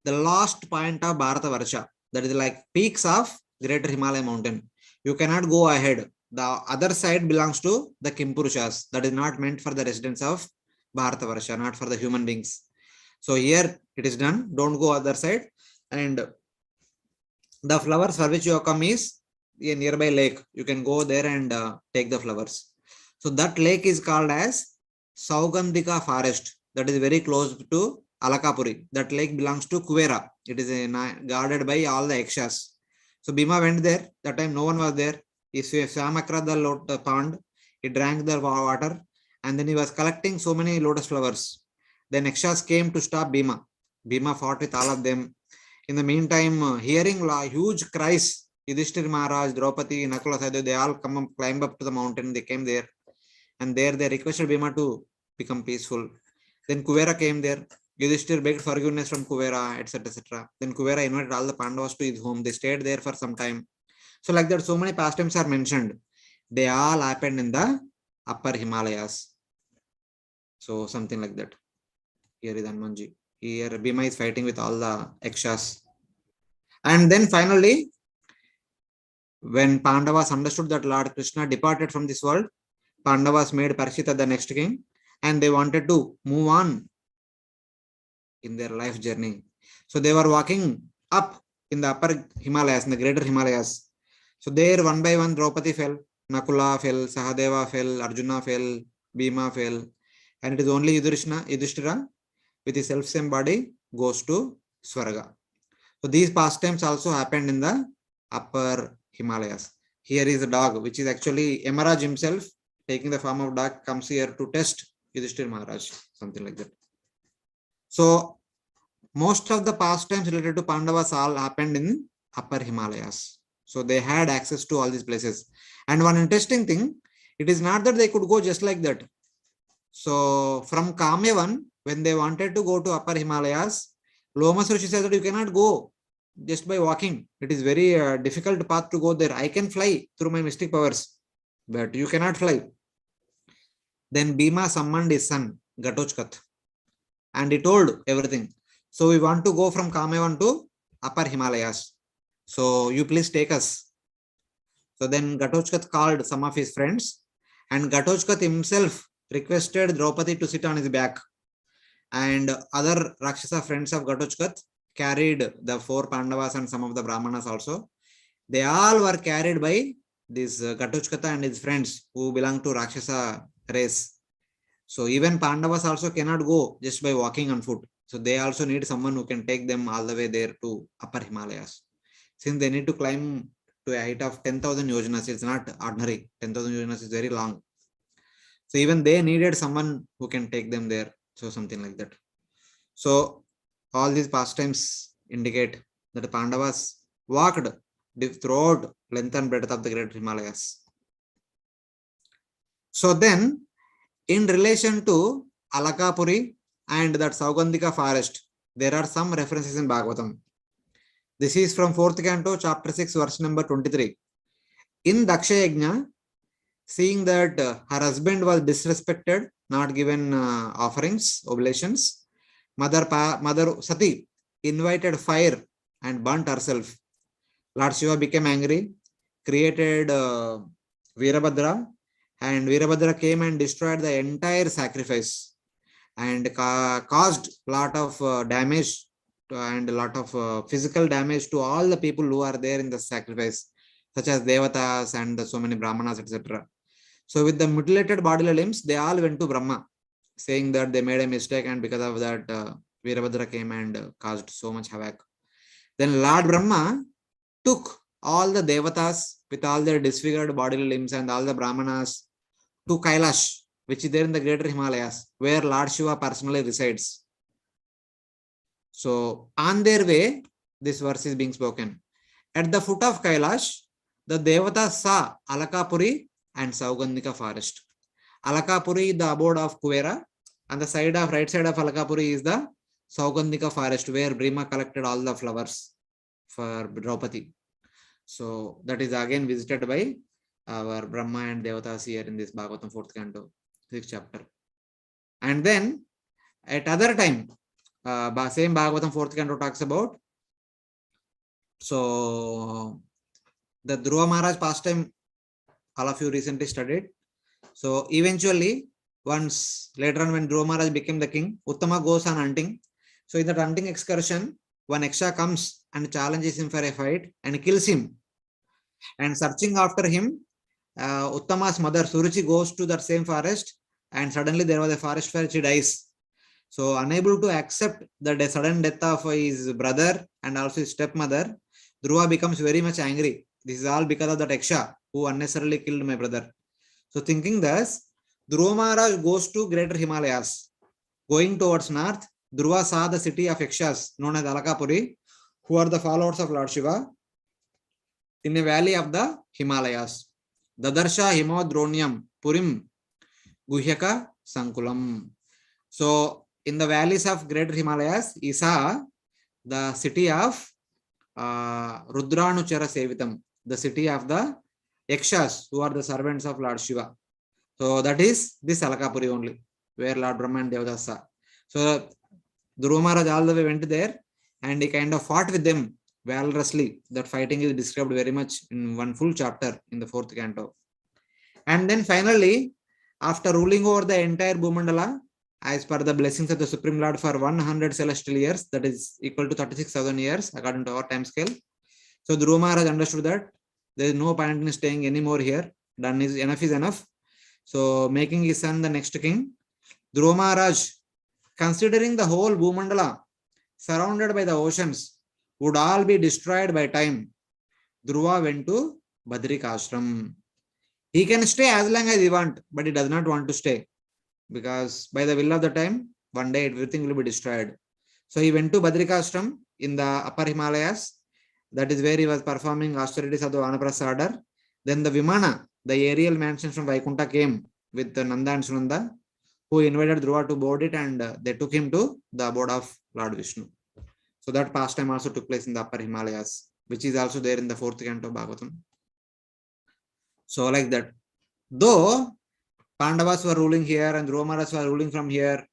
last point of Bharata Varsha. That is like peaks of Greater Himalaya mountain. You cannot go ahead. The other side belongs to the Kimpurushas. That is not meant for the residents of Bharata Varsha, not for the human beings. So here it is done. Don't go other side. And the flowers for which you have come is a nearby lake. You can go there and take the flowers. So that lake is called as Saugandhika forest. That is very close to Alakapuri. That lake belongs to Kuvera. It is guarded by all the Yakshas. So Bhima went there. That time no one was there. He swam across the pond. He drank the water. And then he was collecting so many lotus flowers. Then Yakshas came to stop Bhima. Bhima fought with all of them. In the meantime, hearing huge cries, Yudhishthir Maharaj, Draupadi, Nakula, Sahadeva, they all climb up to the mountain. They came there. And there they requested Bhima to become peaceful. Then Kuvera came there. Yudhishthir begged forgiveness from Kuvera, etc. etc. Then Kuvera invited all the Pandavas to his home. They stayed there for some time. So like that, so many pastimes are mentioned. They all happened in the upper Himalayas. So something like that. Here is Hanumanji. Here Bhima is fighting with all the Yakshas. And then finally, when Pandavas understood that Lord Krishna departed from this world, Pandavas made Parikshita the next king, and they wanted to move on in their life journey. So they were walking up in the upper Himalayas, in the greater Himalayas. So there one by one Draupadi fell, Nakula fell, Sahadeva fell, Arjuna fell, Bhima fell, and it is only Yudhishthira with his self-same body goes to Swarga. So these pastimes also happened in the upper Himalayas. Here is a dog, which is actually Yamaraj himself taking the form of dog, comes here to test Yudhishthir Maharaj, something like that. So most of the pastimes related to Pandavas all happened in upper Himalayas. So they had access to all these places. And one interesting thing, it is not that they could go just like that. So from Kamyavan, when they wanted to go to upper Himalayas, Lomas Rishi said that you cannot go just by walking. It is very difficult path to go there. I can fly through my mystic powers, but you cannot fly. Then Bhima summoned his son, Ghatochkat, and he told everything. So we want to go from Kamyavan to upper Himalayas. So you please take us. So then Ghatochkat called some of his friends, and Ghatochkat himself requested Draupadi to sit on his back. And other Rakshasa friends of Ghatochkat carried the 4 Pandavas and some of the Brahmanas also. They all were carried by this Ghatochkata and his friends who belong to Rakshasa race. So even Pandavas also cannot go just by walking on foot. So they also need someone who can take them all the way there to upper Himalayas. Since they need to climb to a height of 10,000 yojanas, it's not ordinary. 10,000 yojanas is very long. So even they needed someone who can take them there. So something like that. So all these pastimes indicate that the Pandavas walked throughout length and breadth of the great Himalayas. So then, in relation to Alakapuri and that Saugandhika forest, there are some references in Bhagavatam. This is from 4th canto, chapter 6, verse number 23. In Daksha Yajna, seeing that her husband was disrespected, not given offerings, oblations, Mother Sati invited fire and burnt herself. Lord Shiva became angry, created Virabhadra, and Virabhadra came and destroyed the entire sacrifice and caused a lot of damage and a lot of physical damage to all the people who are there in the sacrifice, such as Devatas and so many Brahmanas, etc. So with the mutilated bodily limbs, they all went to Brahma, saying that they made a mistake, and because of that, Virabhadra came and caused so much havoc. Then Lord Brahma took all the Devatas with all their disfigured bodily limbs and all the Brahmanas to Kailash, which is there in the greater Himalayas, where Lord Shiva personally resides. So on their way, this verse is being spoken. At the foot of Kailash, the Devatas saw Alakapuri and Saugandhika forest. Alakapuri, the abode of Kuvera, and the right side of Alakapuri is the Saugandhika forest, where Brahma collected all the flowers for Draupadi. So that is again visited by our Brahma and Devatas here in this Bhagavatam 4th canto, 6th chapter. And then at other time, same Bhagavatam 4th canto talks about, so the Dhruva Maharaj pastime, all of you recently studied. So eventually, once later on when Dhruva Maharaj became the king, Uttama goes on hunting. So in that hunting excursion, one Yaksha comes and challenges him for a fight and kills him. And searching after him, Uttama's mother Suruchi goes to that same forest, and suddenly there was a forest fire. She dies. So unable to accept the sudden death of his brother and also his stepmother, Dhruva becomes very much angry. This is all because of that Yaksha who unnecessarily killed my brother. So thinking thus, Dhruva Maharaj goes to greater Himalayas. Going towards north, Dhruva saw the city of Yakshas known as Alakapuri, who are the followers of Lord Shiva, in a valley of the Himalayas. Dadarsha Himodronyam Purim Guhyaka Sankulam. So in the valleys of greater Himalayas, he saw the city of Rudranuchara Sevitam, the city of the Yakshas, who are the servants of Lord Shiva. So that is this Alakapuri only, where Lord Brahma and Devatas saw. So Dhruva Maharaj all the way went there, and he kind of fought with them valorously. That fighting is described very much in one full chapter in the 4th canto. And then finally, after ruling over the entire Bhumandala, as per the blessings of the Supreme Lord for 100 celestial years, that is equal to 36,000 years according to our time scale. So Dhruva Maharaj understood that there is no point in staying anymore here. Done is enough. So making his son the next king, Dhruva Maharaj, considering the whole Bhumandala surrounded by the oceans would all be destroyed by time, Dhruva went to Badrika Ashram. He can stay as long as he wants, but he does not want to stay, because by the will of the time, one day everything will be destroyed. So he went to Badrika Ashram in the upper Himalayas. That is where he was performing austerities of the Vanaprastha. Then the Vimana, the aerial mansion from Vaikunta, came with Nanda and Sunanda, who invited Dhruva to board it, and they took him to the abode of Lord Vishnu. So that pastime also took place in the upper Himalayas, which is also there in the 4th canto of Bhagavatam. So like that, though Pandavas were ruling here and Dhruva Maharaj were ruling from here,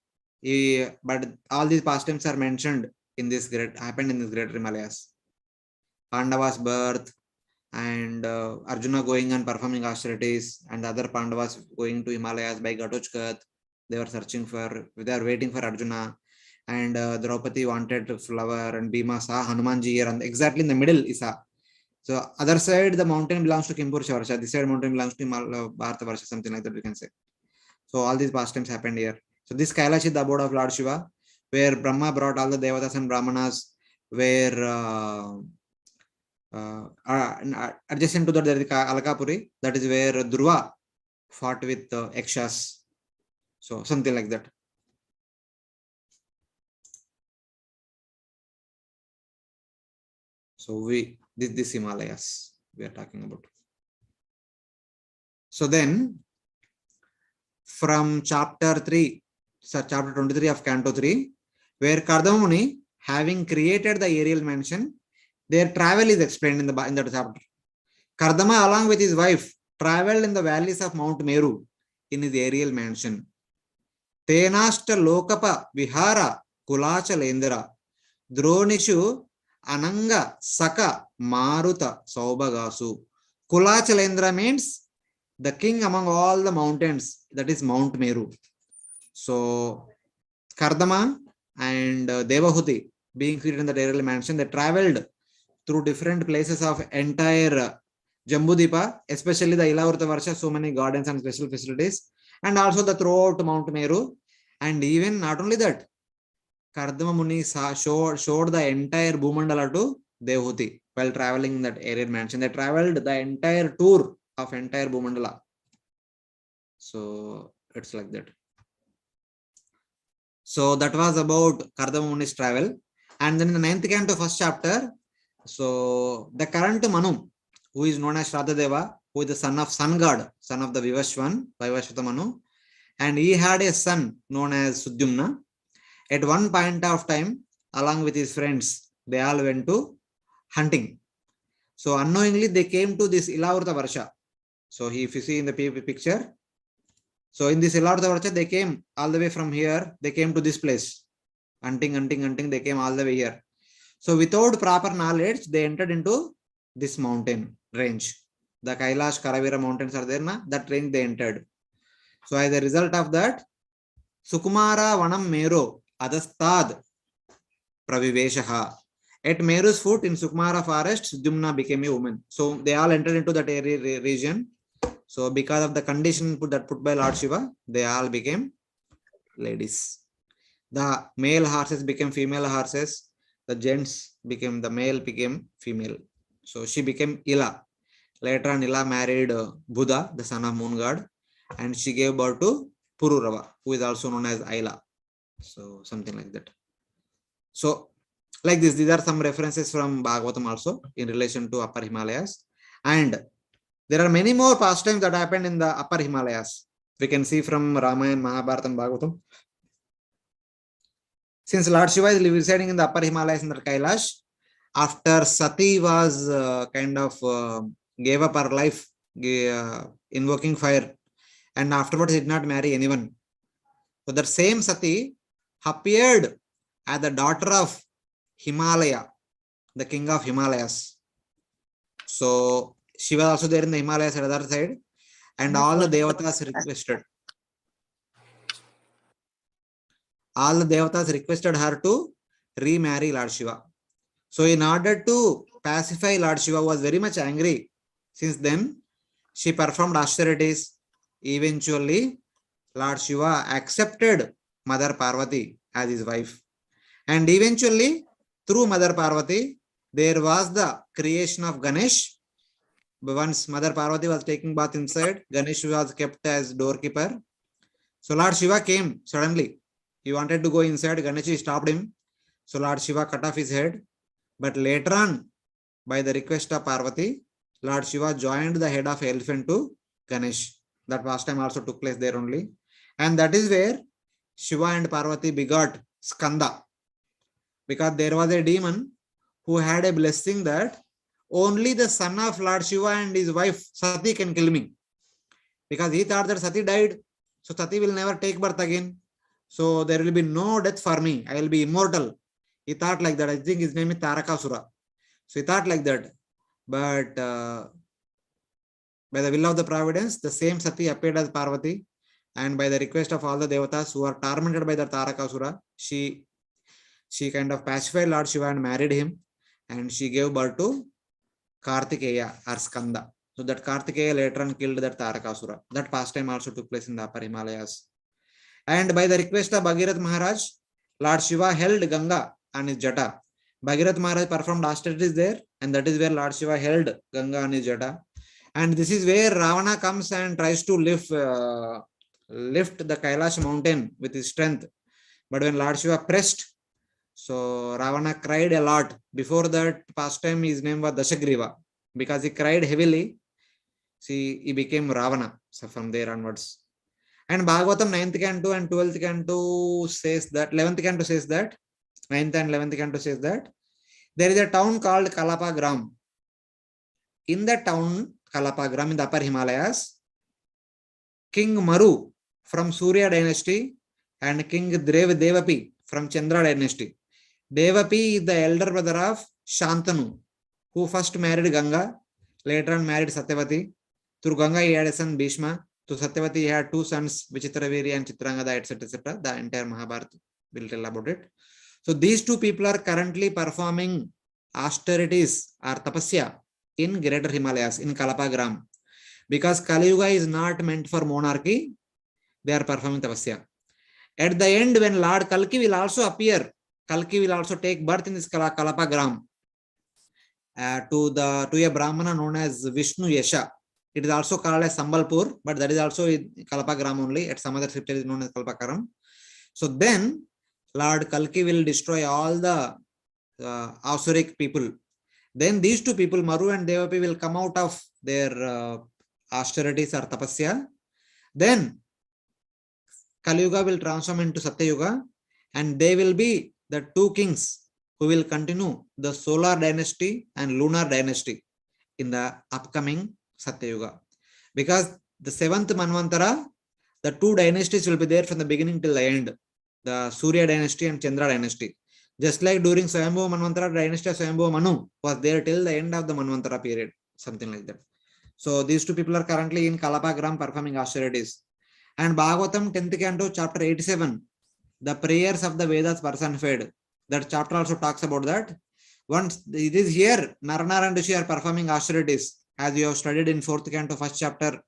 but all these pastimes are mentioned in this happened in this great Himalayas. Pandavas' birth, and Arjuna going and performing austerities, and the other Pandavas going to Himalayas by Ghatochkat. They are waiting for Arjuna, and Draupadi wanted flower, and Bhima saw Hanumanji here, and exactly in the middle Isa. So other side the mountain belongs to Kimpurusha Varsha, this side mountain belongs to Bharata Varsha, something like that we can say. So all these pastimes happened here. So this Kailash is the abode of Lord Shiva. where Brahma brought all the Devatas and Brahmanas, where adjacent to that there is Alakapuri, that is where Dhruva fought with Yakshas. So something like that. So this Himalayas we are talking about. So then from chapter 3, chapter 23 of Canto 3, where Kardama Muni, having created the aerial mansion, their travel is explained in that chapter. Kardama, along with his wife, traveled in the valleys of Mount Meru in his aerial mansion. Tenashta Lokapa Vihara Kulachalendra Dronishu Ananga Saka Maruta Saubagasu. Kulachalendra means the king among all the mountains, that is Mount Meru. So Kardama and Devahuti, being seated in the aerial mansion, they traveled through different places of entire Jambudipa, especially the Ilavrta Varsha, so many gardens and special facilities, and also the throughout Mount Meru. And even not only that, Kardama Muni showed the entire Bhumandala to Devahuti while traveling in that aerial mansion. They traveled the entire tour of entire Bhumandala. So it's like that. So that was about Kardama Muni's travel. And then in the 9th canto, first chapter, so the current Manu, who is known as Shradadeva, who is the son of sun god, son of the Vivashwan, Vaivashvata Manu, and he had a son known as Sudyumna. At one point of time, along with his friends, they all went to hunting. So unknowingly, they came to this Ilavrta Varsha. So if you see in the picture, so in this Ilavrta Varsha, they came all the way from here, they came to this place. Hunting, they came all the way here. So without proper knowledge, they entered into this mountain range. The Kailash, Karavira mountains are there, na? That range they entered. So as a result of that, Sukumara Vanam Meru Adastad Praviveshaha. At Meru's foot in Sukumara forest, Sudyumna became a woman. So they all entered into that area region. So because of the condition put by Lord Shiva, they all became ladies. The male horses became female horses. The gents became, the male became female. So she became Ila. Later on, Ila married Buddha, the son of moon god, and she gave birth to Pururava, who is also known as Aila. So something like that. So like this, these are some references from Bhagavatam also in relation to Upper Himalayas. And there are many more pastimes that happened in the Upper Himalayas. We can see from Ramayana, Mahabharata and Bhagavatam. Since Lord Shiva is residing in the Upper Himalayas in the Kailash, after Sati was gave up her life invoking fire, and afterwards did not marry anyone. So that same Sati appeared as the daughter of Himalaya, the king of Himalayas. So she was also there in the Himalayas at the other side, and all the Devatas requested. All the Devatas requested her to remarry Lord Shiva. So in order to pacify Lord Shiva, who was very much angry, since then she performed austerities. Eventually, Lord Shiva accepted Mother Parvati as his wife. And eventually, through Mother Parvati, there was the creation of Ganesh. But once Mother Parvati was taking bath inside, Ganesh was kept as doorkeeper. So Lord Shiva came suddenly. He wanted to go inside. Ganesh stopped him. So Lord Shiva cut off his head. But later on, by the request of Parvati, Lord Shiva joined the head of elephant to Ganesh. That pastime also took place there only. And that is where Shiva and Parvati begot Skanda. Because there was a demon who had a blessing that only the son of Lord Shiva and his wife Sati can kill me. Because he thought that Sati died, so Sati will never take birth again. So there will be no death for me. I will be immortal. He thought like that. I think his name is Tarakasura. So he thought like that. But by the will of the providence, the same Sati appeared as Parvati. And by the request of all the Devatas who are tormented by the Tarakasura, she kind of pacified Lord Shiva and married him. And she gave birth to Kartikeya or Skanda. So that Kartikeya later on killed that Tarakasura. That pastime also took place in the Upper Himalayas. And by the request of Bhagirath Maharaj, Lord Shiva held Ganga on his jata. Bhagirath Maharaj performed austerities there, and that is where Lord Shiva held Ganga on his jata. And this is where Ravana comes and tries to lift the Kailash mountain with his strength. But when Lord Shiva pressed, so Ravana cried a lot. Before that pastime, his name was Dashagriva. Because he cried heavily, see, he became Ravana. So from there onwards. And Bhagavatam 9th canto and 12th canto says that, 11th canto says that, 9th and 11th canto says that, there is a town called Kalapagram. In the town, Kalapagram in the upper Himalayas, King Maru from Surya dynasty and King Devapi from Chandra dynasty. Devapi is the elder brother of Shantanu, who first married Ganga, later on married Satyavati. Through Ganga he had a son Bhishma. To Satyavati he had two sons, Vichitraviri and Chitrangada, etc. etc. The entire Mahabharata will tell about it. So these two people are currently performing austerities or tapasya in Greater Himalayas, in Kalapagram. Because Kali Yuga is not meant for monarchy, they are performing tapasya. At the end, when Lord Kalki will also appear, Kalki will also take birth in this Kalapagram to a Brahmana known as Vishnu Yesha. It is also called as Sambalpur, but that is also in Kalapagram only. At some other scripture is known as Kalpakaram. So then Lord Kalki will destroy all the Asuric people. Then these two people, Maru and Devapi, will come out of their austerities or tapasya. Then Kali Yuga will transform into Satya Yuga, and they will be the two kings who will continue the solar dynasty and lunar dynasty in the upcoming Satya Yuga. Because the 7th Manvantara, the two dynasties will be there from the beginning till the end, the Surya dynasty and Chandra dynasty. Just like during Swayambhuva Manvantara, dynasty of Swayambhuva Manu was there till the end of the Manvantara period, something like that. So these two people are currently in Kalapagram performing austerities. And Bhagavatam 10th canto, chapter 87, the prayers of the Vedas personified. That chapter also talks about that. Once it is here, Narana and Rishi are performing austerities, as you have studied in 4th canto, 1st chapter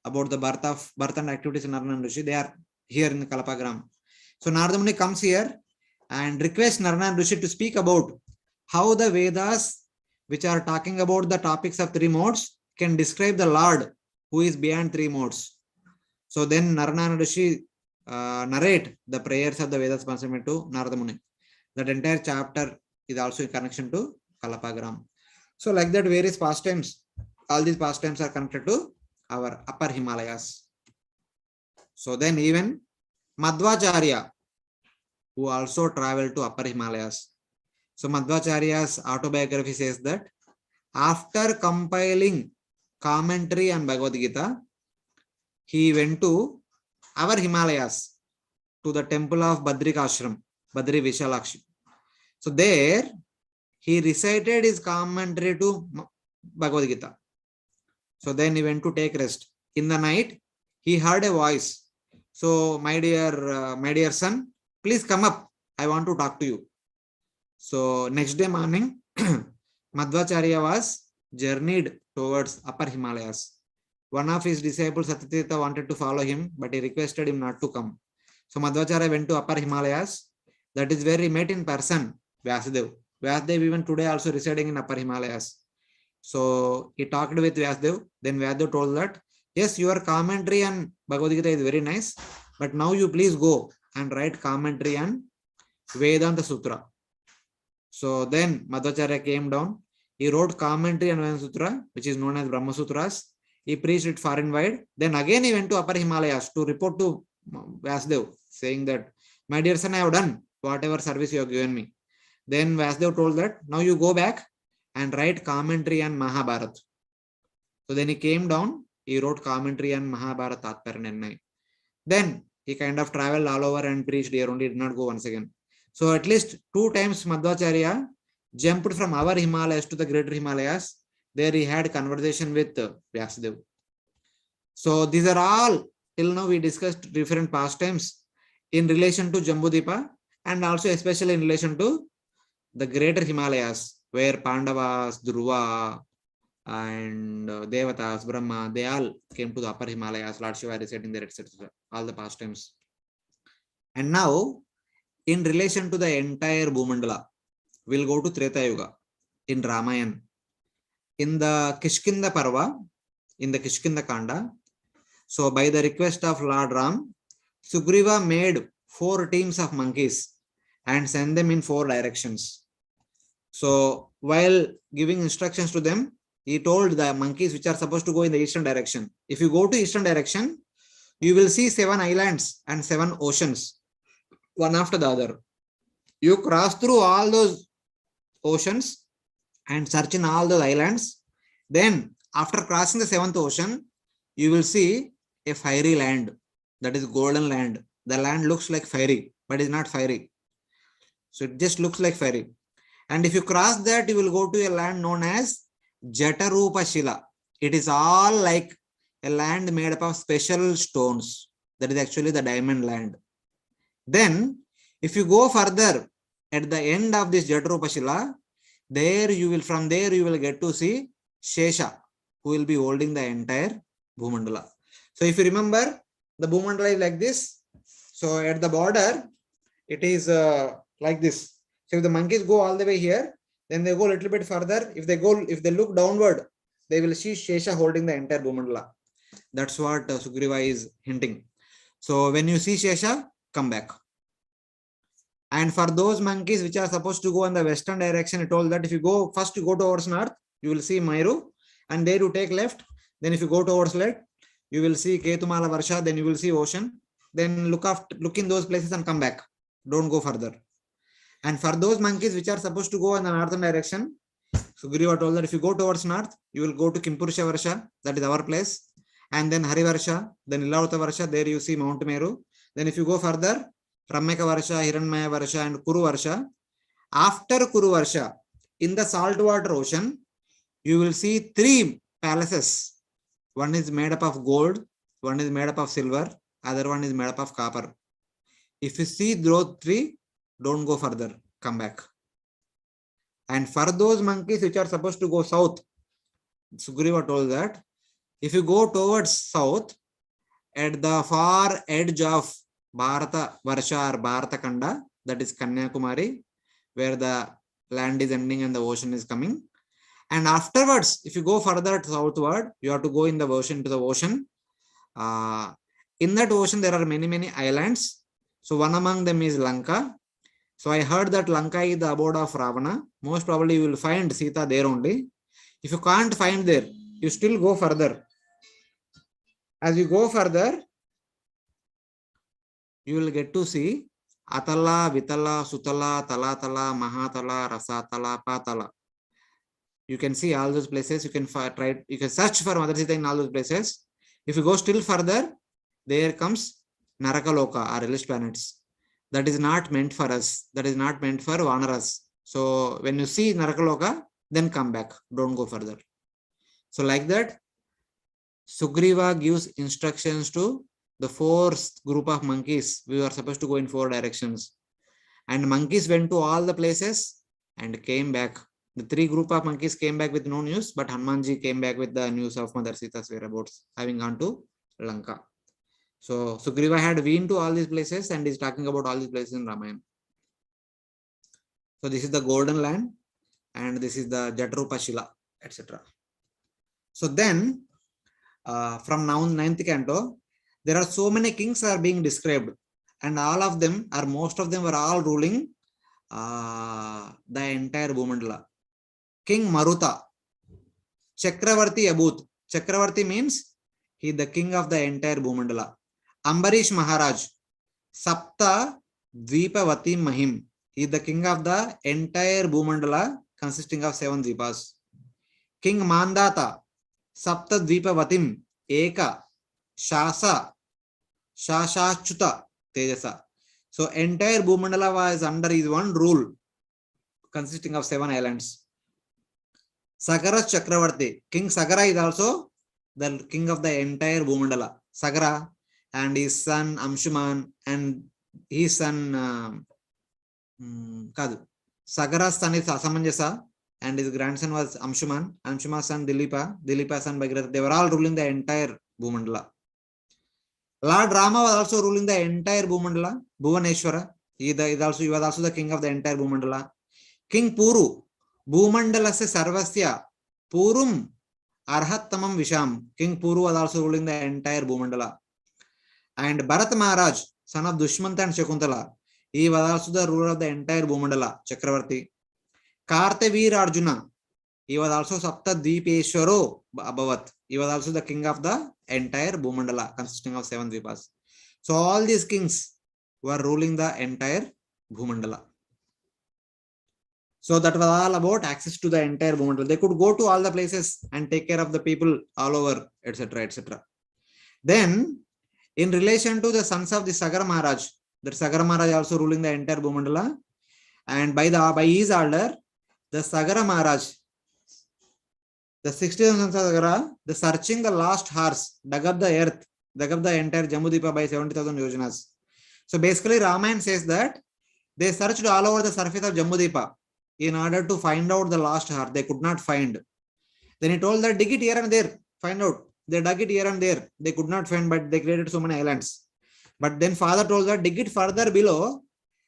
about the birth and activities in Narana and Rishi. They are here in the Kalapagram. So Narada Muni comes here and requests Narana and Rishi to speak about how the Vedas, which are talking about the topics of 3 modes, can describe the Lord who is beyond 3 modes. So then Narana and Rishi narrate the prayers of the Vedas consummated to Narada Muni. That entire chapter is also in connection to Kalapagram. So like that, various pastimes, all these pastimes are connected to our upper Himalayas. So then even Madhvacharya, who also traveled to upper Himalayas. So Madhvacharya's autobiography says that after compiling commentary on Bhagavad Gita, he went to our Himalayas, to the temple of Badrikashram, Badri Vishalakshi. So there he recited his commentary to Bhagavad Gita. So then he went to take rest. In the night, he heard a voice. So my dear son, please come up. I want to talk to you. So next day morning, Madhvacharya was journeyed towards upper Himalayas. One of his disciples, Satyatirtha, wanted to follow him, but he requested him not to come. So Madhvacharya went to upper Himalayas. That is where he met in person Vyasadeva. Vyasadeva even today also residing in upper Himalayas. So he talked with Vyasadeva. Then Vyasadeva told that, yes, your commentary on Bhagavad Gita is very nice, but now you please go and write commentary on Vedanta Sutra. So then Madhvacharya came down. He wrote commentary on Vedanta Sutra, which is known as Brahma Sutras. He preached it far and wide. Then again he went to upper Himalayas to report to Vyasadeva, saying that, my dear son, I have done whatever service you have given me. Then Vyasadeva told that, now you go back and write commentary on Mahabharata. So then he came down, he wrote commentary on Mahabharata Tatparya Nirnaya. Then he kind of traveled all over and preached here only, did not go once again. So at least 2 times Madhvacharya jumped from our Himalayas to the Greater Himalayas. There he had conversation with Vyasadeva. So these are all, till now we discussed different pastimes in relation to Jambudvipa and also especially in relation to the Greater Himalayas, where Pandavas, Dhruva and Devatas, Brahma, they all came to the upper Himalayas, Lord Shiva residing there, etc. All the pastimes. And now in relation to the entire Bhumandala. We'll go to Treta Yuga in Ramayana. In the Kishkinda Parva, in the Kishkinda Kanda, so by the request of Lord Ram, Sugriva made 4 teams of monkeys and sent them in 4 directions. So while giving instructions to them, he told the monkeys which are supposed to go in the eastern direction. If you go to eastern direction, you will see 7 islands and 7 oceans, one after the other. You cross through all those oceans and search in all those islands. Then after crossing the 7th ocean, you will see a fiery land, that is golden land. The land looks like fiery, but is not fiery. So it just looks like fiery. And if you cross that, you will go to a land known as Jatarupa Shila. It is all like a land made up of special stones. That is actually the diamond land. Then, if you go further, at the end of this Jatarupa Shila, from there you will get to see Shesha, who will be holding the entire Bhumandala. So if you remember, the Bhumandala is like this. So at the border, it is like this. So if the monkeys go all the way here, then they go a little bit further. If they look downward, they will see Shesha holding the entire Bhumandala. That's what Sugriva is hinting. So when you see Shesha, come back. And for those monkeys which are supposed to go in the western direction, he told that if you go towards north, you will see Mayuru, and there you take left. Then if you go towards left, you will see Ketumala Varsha, then you will see ocean. Then look in those places and come back. Don't go further. And for those monkeys which are supposed to go in the northern direction, Sugriva told that if you go towards north, you will go to Kimpurusha Varsha, that is our place. And then Hari Varsha, then Ilavuta Varsha, there you see Mount Meru. Then if you go further, Rameka Varsha, Hiranmaya Varsha, and Kuru Varsha. After Kuru Varsha, in the saltwater ocean, you will see 3 palaces. One is made up of gold, one is made up of silver, other one is made up of copper. If you see those 3, don't go further, come back. And for those monkeys which are supposed to go south, Sugriva told that if you go towards south, at the far edge of Bharata Varsha or Bharata Kanda, that is Kanyakumari, where the land is ending and the ocean is coming. And afterwards, if you go further southward, you have to go in the ocean to the ocean. In that ocean, there are many islands. So one among them is Lanka. So I heard that Lanka is the abode of Ravana. Most probably you will find Sita there only. If you can't find there, you still go further. As you go further, you will get to see Atala, Vitala, Sutala, Talatala, Mahatala, Rasatala, Patala. You can see all those places. You can search for Mother Sita in all those places. If you go still further, there comes Narakaloka or hellish planets. That is not meant for us. That is not meant for Vanaras. So when you see Narakaloka, then come back. Don't go further. So like that, Sugriva gives instructions to the 4th group of monkeys. We are supposed to go in 4 directions. And monkeys went to all the places and came back. The 3 group of monkeys came back with no news, but Hanumanji came back with the news of Mother Sita's whereabouts, having gone to Lanka. So Sugriva had been to all these places and is talking about all these places in Ramayana. So this is the golden land and this is the Jatarupa Shila, etc. So then from now 9th canto, there are so many kings are being described, and all of them, or most of them, were all ruling the entire Bhumandala. King Maruta, Chakravarti Abut. Chakravarti means he is the king of the entire Bhumandala. Ambarish Maharaj, Sapta Dvipavati Mahim. He is the king of the entire Bhumandala consisting of 7 Dvipas. King Mandata, Sapta Dvipavatim, Eka, Shasa, Shashachuta, Tejasa. So entire Bhumandala was under his one rule consisting of 7 islands. Sagara Chakravarti. King Sagara is also the king of the entire Bhumandala. Sagara and his son Amshuman and his son Sagara's son is Asamanjasa and his grandson was Amshuman. Amshuman's son Dilipa, Dilipa's son Bhagirath. They were all ruling the entire Bhumandala. Lord Rama was also ruling the entire Bhumandala, Bhuvaneshwara. He was also the king of the entire Bhumandala. King Puru, Bhumandalasya Sarvasya Purum Arhattamam Visham. King Puru was also ruling the entire Bhumandala. And Bharat Maharaj, son of Dushmanta and Shakuntala, he was also the ruler of the entire Bhumandala, Chakravarti. Kartavir Arjuna, he was also Sapta Dvipeshwaro Abhavat. He was also the king of the entire Bhumandala, consisting of 7 Dvipas. So all these kings were ruling the entire Bhumandala. So that was all about access to the entire Bhumandala. They could go to all the places and take care of the people all over, etc., etc. Then, in relation to the sons of the Sagara Maharaj, that Sagara Maharaj also ruling the entire Bhumandala, and by his order, the Sagara Maharaj, the 60,000 sons of Sagara, the searching the last horse, dug up the earth, dug up the entire Jambudipa by 70,000 yojanas. So basically, Ramayana says that they searched all over the surface of Jambudipa in order to find out the last horse. They could not find. Then he told that dig it here and there, find out. They dug it here and there. They could not find, but they created so many islands. But then father told that dig it further below.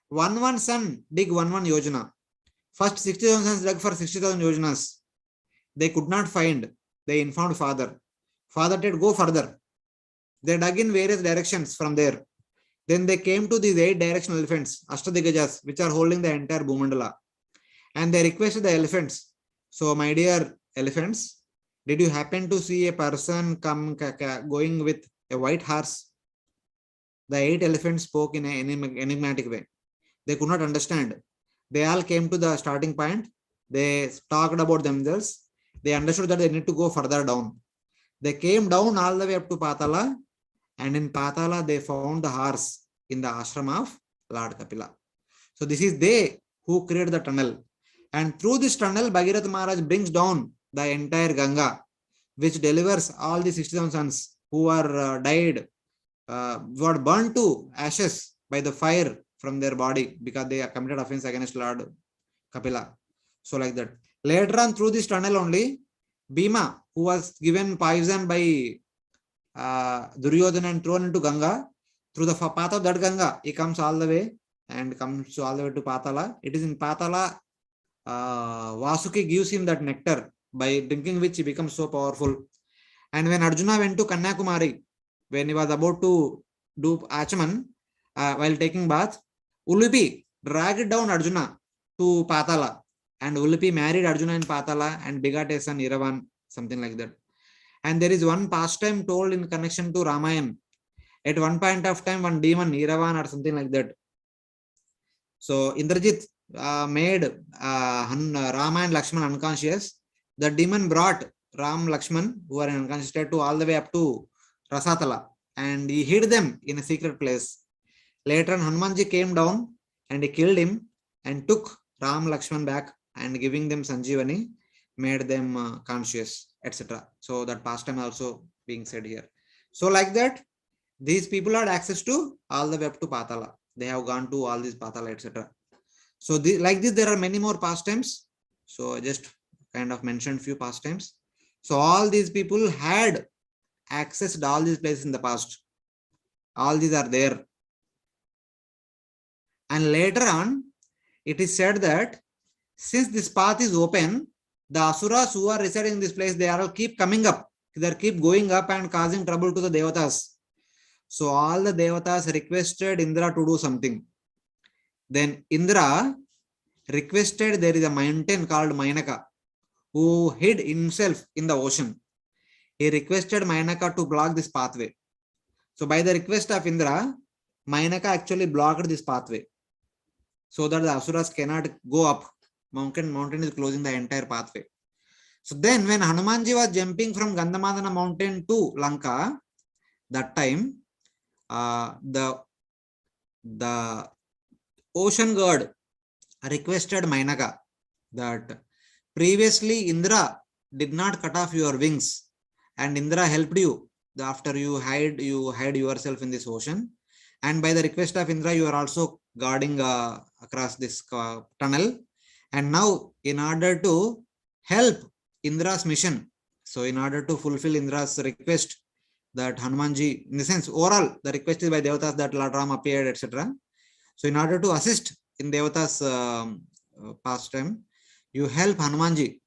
One son dig one yojana. First 60,000 sons dug for 60,000 yojanas. They could not find. They informed father. Father said go further. They dug in various directions from there. Then they came to these 8 directional elephants, Ashtadigajas, which are holding the entire Bhumandala. And they requested the elephants. So, my dear elephants, did you happen to see a person going with a white horse? The 8 elephants spoke in an enigmatic way. They could not understand. They all came to the starting point. They talked about themselves. They understood that they need to go further down. They came down all the way up to Patala. And in Patala, they found the horse in the ashram of Lord Kapila. So this is they who created the tunnel. And through this tunnel, Bhagirath Maharaj brings down the entire Ganga, which delivers all the 60,000 sons who are died, were burnt to ashes by the fire from their body because they committed offense against Lord Kapila. So like that. Later on, through this tunnel only, Bhima, who was given poison by Duryodhana and thrown into Ganga, through the path of that Ganga, he comes all the way and comes all the way to Patala. It is in Patala, Vasuki gives him that nectar, by drinking which he becomes so powerful. And when Arjuna went to Kanyakumari, when he was about to do Achaman, while taking bath, Ulupi dragged down Arjuna to Patala, and Ulupi married Arjuna in Patala and begot a son Iravan, something like that. And there is one pastime told in connection to Ramayana. At one point of time, one demon, Iravan or something like that. So Indrajit made Rama and Lakshman unconscious. The demon brought Ram, Lakshman, who are in unconscious state, to all the way up to Rasatala, and he hid them in a secret place. Later on, Hanumanji came down and he killed him and took Ram, Lakshman back and giving them Sanjeevani, made them conscious, etc. So that pastime also being said here. So like that, these people had access to all the way up to Patala. They have gone to all these Patala, etc. So like this, there are many more pastimes. So I just kind of mentioned few pastimes. So all these people had access to all these places in the past. All these are there. And later on, it is said that since this path is open, the asuras who are residing in this place, they all keep coming up. They keep going up and causing trouble to the devatas. So all the devatas requested Indra to do something. Then Indra requested, there is a mountain called Mainaka who hid himself in the ocean. He requested Mainaka to block this pathway. So by the request of Indra, Mainaka actually blocked this pathway so that the asuras cannot go up. Mountain is closing the entire pathway. So then when Hanumanji was jumping from Gandhamadana mountain to Lanka, that time the ocean god requested Mainaka that previously Indra did not cut off your wings and Indra helped you after you hide yourself in this ocean, and by the request of Indra you are also guarding across this tunnel. And now in order to help Indra's mission, so in order to fulfill Indra's request that Hanumanji, in the sense overall the request is by Devatas that Lord Ram appeared, etc. So in order to assist in Devata's pastime, you help Hanumanji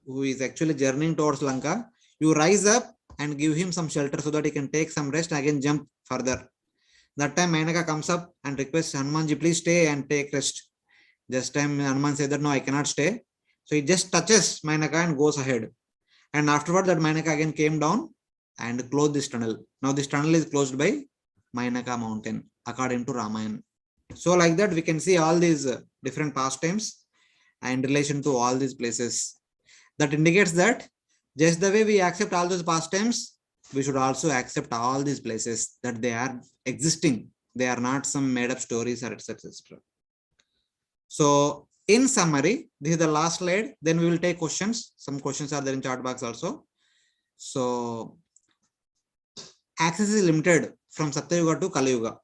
who is actually journeying towards Lanka. You rise up and give him some shelter so that he can take some rest and again jump further. That time Menaka comes up and requests Hanumanji, please stay and take rest. Just time Hanuman said that no, I cannot stay. So he just touches Menaka and goes ahead. And afterward that Menaka again came down and closed this tunnel. Now this tunnel is closed by Mainaka mountain according to Ramayana. So like that we can see all these different pastimes in relation to all these places. That indicates that just the way we accept all those pastimes, we should also accept all these places, that they are existing. They are not some made up stories or etc. So in summary, this is the last slide. Then we will take questions. Some questions are there in chat box also. So access is limited from Satyayuga to Kali Yuga.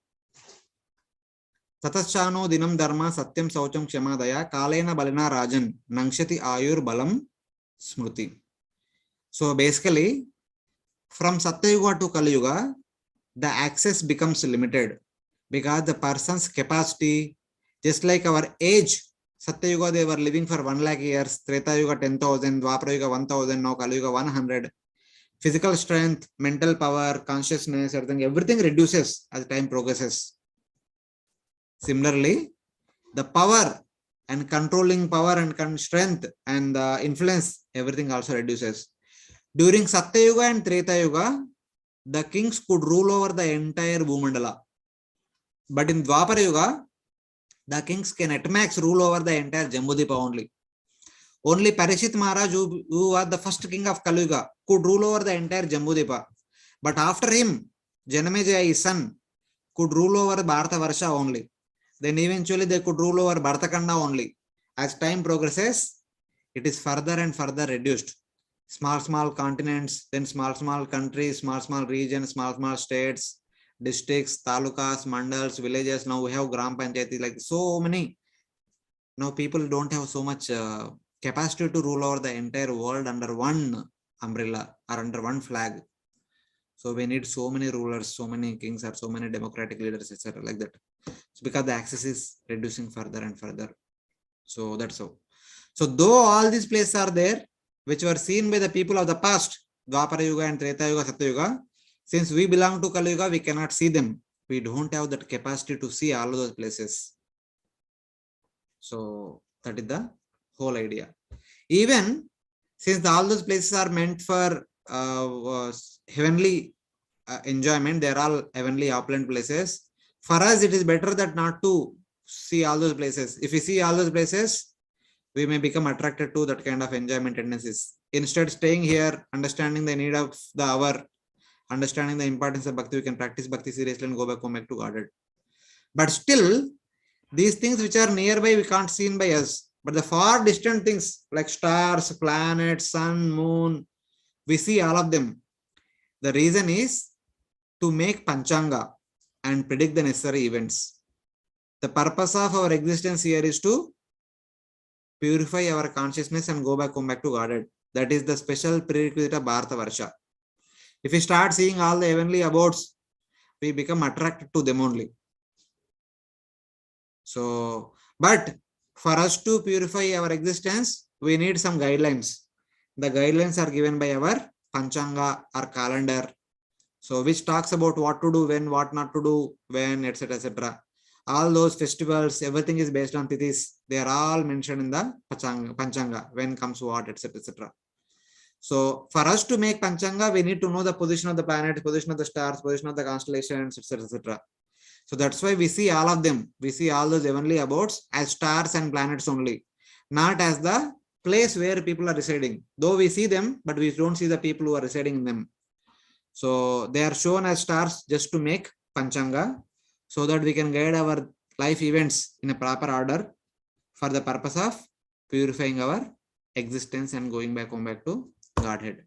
Tataschano dinam dharma satyam saucham kshamadaya kalena balina rajan nangshati ayur balam smruti. So basically, from Satyayuga to Kali Yuga, the access becomes limited because the person's capacity, just like our age, Satyayuga they were living for 1 lakh years, Treta Yuga 10,000, Dwapara Yuga 1,000, now Kali Yuga 100. Physical strength, mental power, consciousness, everything reduces as time progresses. Similarly, the power and controlling power and strength and influence, everything also reduces. During Satyayuga and Treta Yuga, the kings could rule over the entire Bhumandala. But in Dwapara Yuga, the kings can at max rule over the entire Jambudvipa only. Only Parishit Maharaj, who was the first king of Kali Yuga, could rule over the entire Jambudvipa. But after him, Janamejaya, his son, could rule over Bharatavarsha only. Then eventually they could rule over Bharatakanda only. As time progresses, it is further and further reduced. Small continents, then small countries, small regions, small states, districts, talukas, mandals, villages. Now we have Gram Panchayati, like so many. Now people don't have so much capacity to rule over the entire world under one umbrella or under one flag. So we need so many rulers, so many kings, or so many democratic leaders, etc. like that. So because the access is reducing further and further. So that's how. So though all these places are there, which were seen by the people of the past, Dwapara Yuga and Treta Yuga, Satya Yuga, since we belong to Kali Yuga, we cannot see them. We don't have that capacity to see all of those places. So that is the whole idea. Even since all those places are meant for heavenly enjoyment, they are all heavenly opulent places. For us, it is better that not to see all those places. If we see all those places, we may become attracted to that kind of enjoyment tendencies. Instead, staying here, understanding the need of the hour, understanding the importance of bhakti, we can practice bhakti seriously and go back home, back to Godhead. But still, these things which are nearby, we can't see by us. But the far distant things like stars, planets, sun, moon, we see all of them. The reason is to make Panchanga and predict the necessary events. The purpose of our existence here is to purify our consciousness and go back home, back to Godhead. That is the special prerequisite of Bharatavarsha. If we start seeing all the heavenly abodes, we become attracted to them only. So, but for us to purify our existence, we need some guidelines. The guidelines are given by our Panchanga or calendar. So, which talks about what to do when, what not to do when, etc. etc. All those festivals, everything is based on Tithis. They are all mentioned in the Panchanga, when comes what, etc. etc. So, for us to make Panchanga, we need to know the position of the planets, position of the stars, position of the constellations, etc. etc. So that's why we see all of them. We see all those heavenly abodes as stars and planets only, not as the place where people are residing. Though we see them, but we don't see the people who are residing in them. So they are shown as stars just to make Panchanga, so that we can guide our life events in a proper order for the purpose of purifying our existence and going back home, back to Godhead.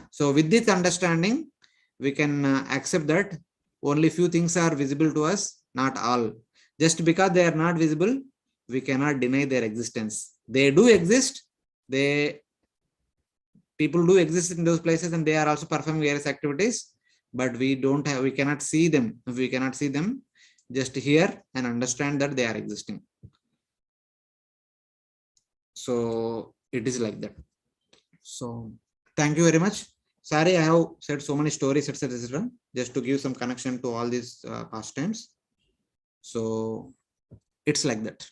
So with this understanding, we can accept that only few things are visible to us, not all. Just because they are not visible, we cannot deny their existence. They do exist. People do exist in those places, and they are also performing various activities, but we cannot see them. If we cannot see them, Just hear and understand that they are existing. So it is like that. So thank you very much. Sorry, I have said so many stories, etc., just to give some connection to all these pastimes. So it's like that.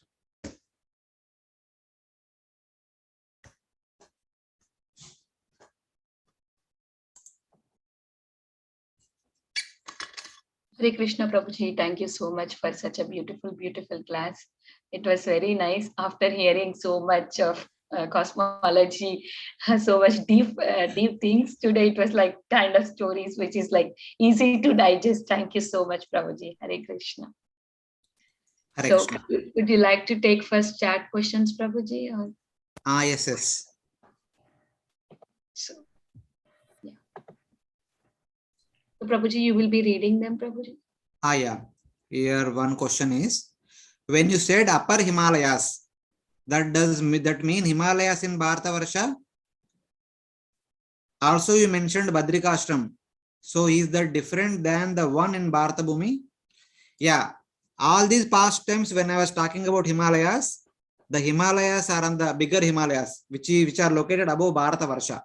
Hare Krishna Prabhuji, thank you so much for such a beautiful, beautiful class. It was very nice after hearing so much of cosmology, so much deep things. Today it was like kind of stories which is like easy to digest. Thank you so much, Prabhuji. Hare Krishna. Hare So Krishna. would you like to take first chat questions, Prabhuji? Or? Yes. So, yeah. So, Prabhuji, you will be reading them, Prabhuji? Yeah. Here one question is, when you said upper Himalayas, that mean Himalayas in Bharatavarsha? Also you mentioned Badrikashram. So is that different than the one in Bharatabhumi? Yeah. All these past times when I was talking about Himalayas, the Himalayas are on the bigger Himalayas, which are located above Bharatavarsha,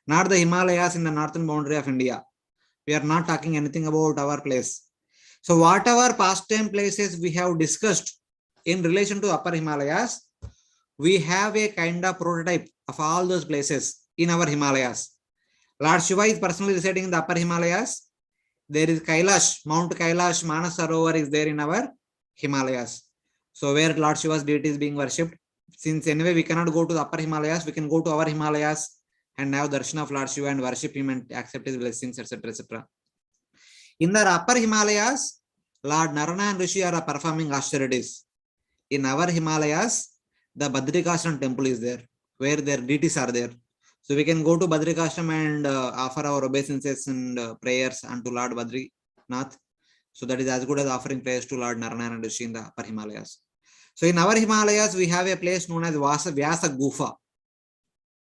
not the Himalayas in the northern boundary of India. We are not talking anything about our place. So whatever pastime places we have discussed in relation to upper Himalayas, we have a kind of prototype of all those places in our Himalayas. Lord Shiva is personally residing in the upper Himalayas. There is Kailash, Mount Kailash, Manas Sarovar is there in our Himalayas. So where Lord Shiva's deity is being worshipped. Since anyway we cannot go to the upper Himalayas, we can go to our Himalayas and have darshan of Lord Shiva and worship him and accept his blessings, etc., etc. In the upper Himalayas, Lord Narayana and Rishi are performing austerities. In our Himalayas, the Badrikashram temple is there, where their deities are there. So we can go to Badrikashram and offer our obeisances and prayers unto Lord Badrinath. So that is as good as offering prayers to Lord Narayana and Rishi in the upper Himalayas. So in our Himalayas, we have a place known as Vyasa Gufa.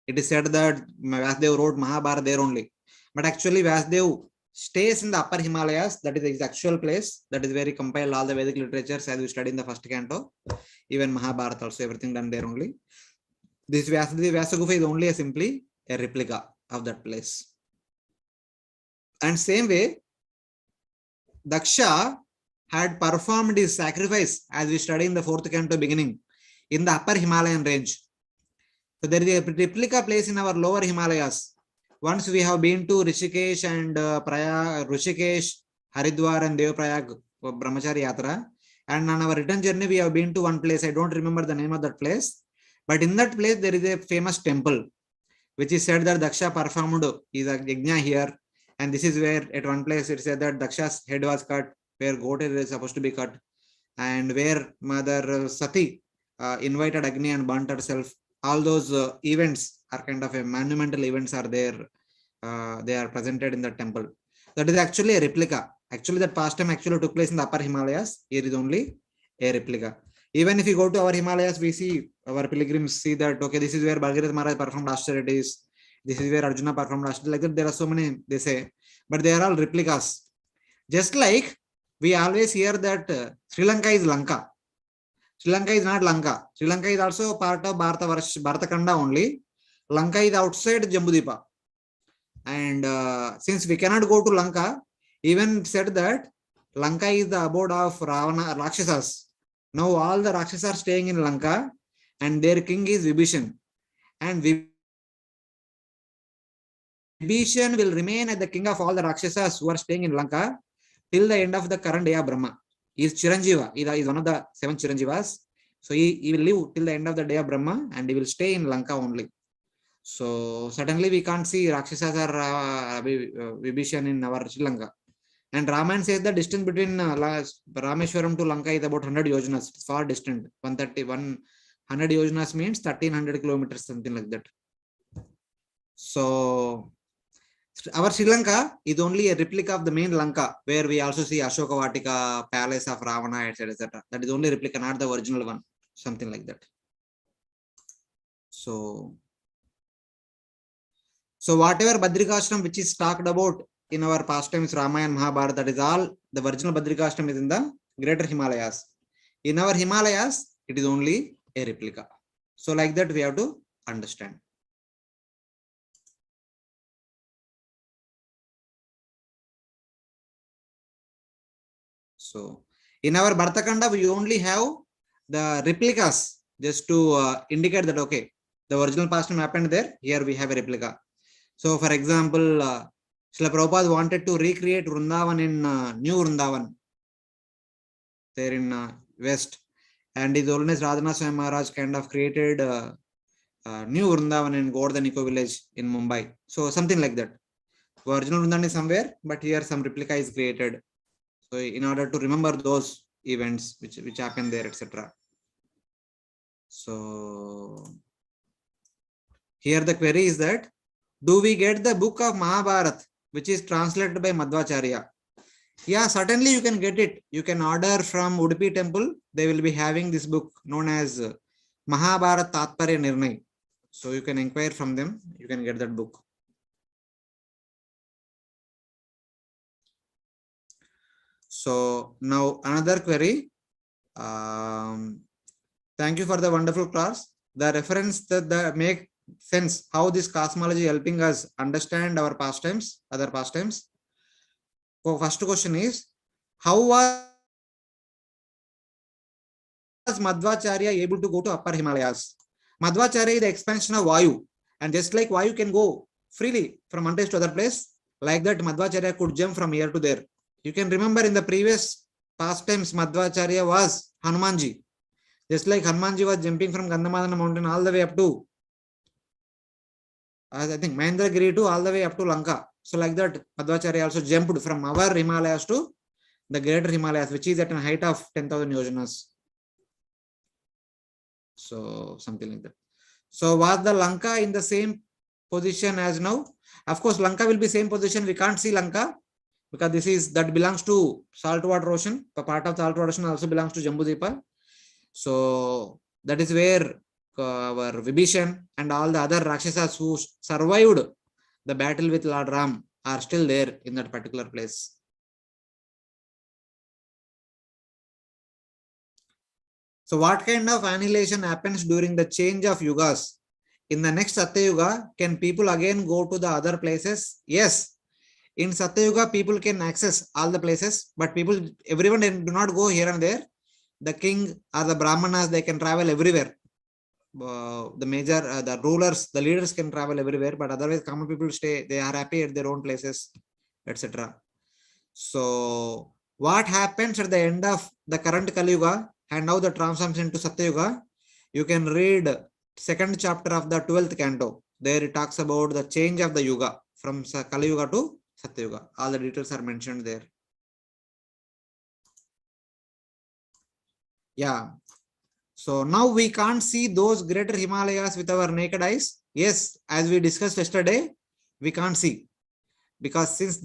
It is said that Vyasadeva wrote Mahabharata there only. But actually Vyasadeva stays in the upper Himalayas. That is his actual place. That is where he compiled all the Vedic literatures as we studied in the first canto. Even Mahabharata also, everything done there only. This Vyasa Gufa is only simply a replica of that place. And same way, Daksha had performed his sacrifice as we studied in the fourth canto beginning in the upper Himalayan range. So there is a replica place in our lower Himalayas. Once we have been to Rishikesh and Rishikesh, Haridwar and Devaprayag Brahmachari Yatra. And on our return journey, we have been to one place. I don't remember the name of that place. But in that place, there is a famous temple, which is said that Daksha performed is a yajna here. And this is where at one place it said that Daksha's head was cut, where goat head is supposed to be cut. And where Mother Sati invited Agni and burnt herself. All those events are kind of a monumental events are there. They are presented in the temple. That is actually a replica. Actually, that pastime actually took place in the upper Himalayas. Here is only a replica. Even if you go to our Himalayas, we see our pilgrims see that, okay, this is where Bhagirath Maharaj performed austerities. This is where Arjuna performed austerities. Like that, there are so many, they say, but they are all replicas. Just like we always hear that Sri Lanka is Lanka. Sri Lanka is not Lanka. Sri Lanka is also part of Bharatakanda only. Lanka is outside Jambudipa. And since we cannot go to Lanka, even said that Lanka is the abode of Ravana, Rakshasas. Now all the Rakshasas are staying in Lanka and their king is Vibhishan. And Vibhishan will remain as the king of all the Rakshasas who are staying in Lanka till the end of the current day of Brahma. He is Chiranjiva. He is one of the 7 Chiranjivas. So he will live till the end of the day of Brahma and he will stay in Lanka only. So suddenly we can't see Rakshasas or Vibhishan in our Sri Lanka. And Ramayana says the distance between Rameshwaram to Lanka is about 100 yojanas. It's far distant. 100 yojanas means 1300 kilometers, something like that. So our Sri Lanka is only a replica of the main Lanka, where we also see Ashoka Vatika, palace of Ravana, etc., etc. That is only replica, not the original one. Something like that. So whatever Badrikashram which is talked about in our pastimes, Ramayana, Mahabharata, that is all the original Badrikashram is in the greater Himalayas. In our Himalayas, it is only a replica. So like that we have to understand. So in our Bhartakanda, we only have the replicas just to indicate that, okay, the original pastime happened there. Here we have a replica. So for example, Srila Prabhupada wanted to recreate Vrindavan in New Vrindavan there in West. And His Holiness Radhanath Swami Maharaj kind of created New Vrindavan in Govardhan Eco Village in Mumbai. So something like that. The original Vrindavan is somewhere, but here some replica is created. So in order to remember those events which happened there, etc. So here the query is that, do we get the book of Mahabharata, which is translated by Madhvacharya? Yeah, certainly you can get it. You can order from Udupi temple. They will be having this book known as Mahabharata Tatparya Nirnay. So you can inquire from them. You can get that book. So now another query. Thank you for the wonderful class. The reference that make sense how this cosmology helping us understand our pastimes, other pastimes. So first question is, how was Madhvacharya able to go to upper Himalayas? Madhvacharya is the expansion of Vayu, and just like Vayu can go freely from one place to other place, like that Madhvacharya could jump from here to there. You can remember in the previous pastimes, Madhvacharya was Hanumanji. Just like Hanumanji was jumping from Gandhamadana mountain all the way up to, I think, Mahendragiri to all the way up to Lanka. So like that, Madhvacharya also jumped from our Himalayas to the greater Himalayas, which is at a height of 10,000 yojanas. So something like that. So was the Lanka in the same position as now? Of course, Lanka will be same position. We can't see Lanka because that belongs to saltwater ocean. A part of the saltwater ocean also belongs to Jambudvipa. So that is where our Vibhishan and all the other Rakshasas who survived the battle with Lord Ram are still there in that particular place. So what kind of annihilation happens during the change of yugas? In the next Satya Yuga, can people again go to the other places? Yes. In Satya Yuga, people can access all the places, but everyone do not go here and there. The king or the Brahmanas, they can travel everywhere. The rulers, the leaders can travel everywhere, but otherwise common people stay, they are happy at their own places, etc. So what happens at the end of the current Kali Yuga and how the transformation into Satya Yuga? You can read second chapter of the 12th canto. There it talks about the change of the Yuga from Kali Yuga to Satya Yuga. All the details are mentioned there. Yeah. So now we can't see those greater Himalayas with our naked eyes. Yes, as we discussed yesterday, we can't see. Because since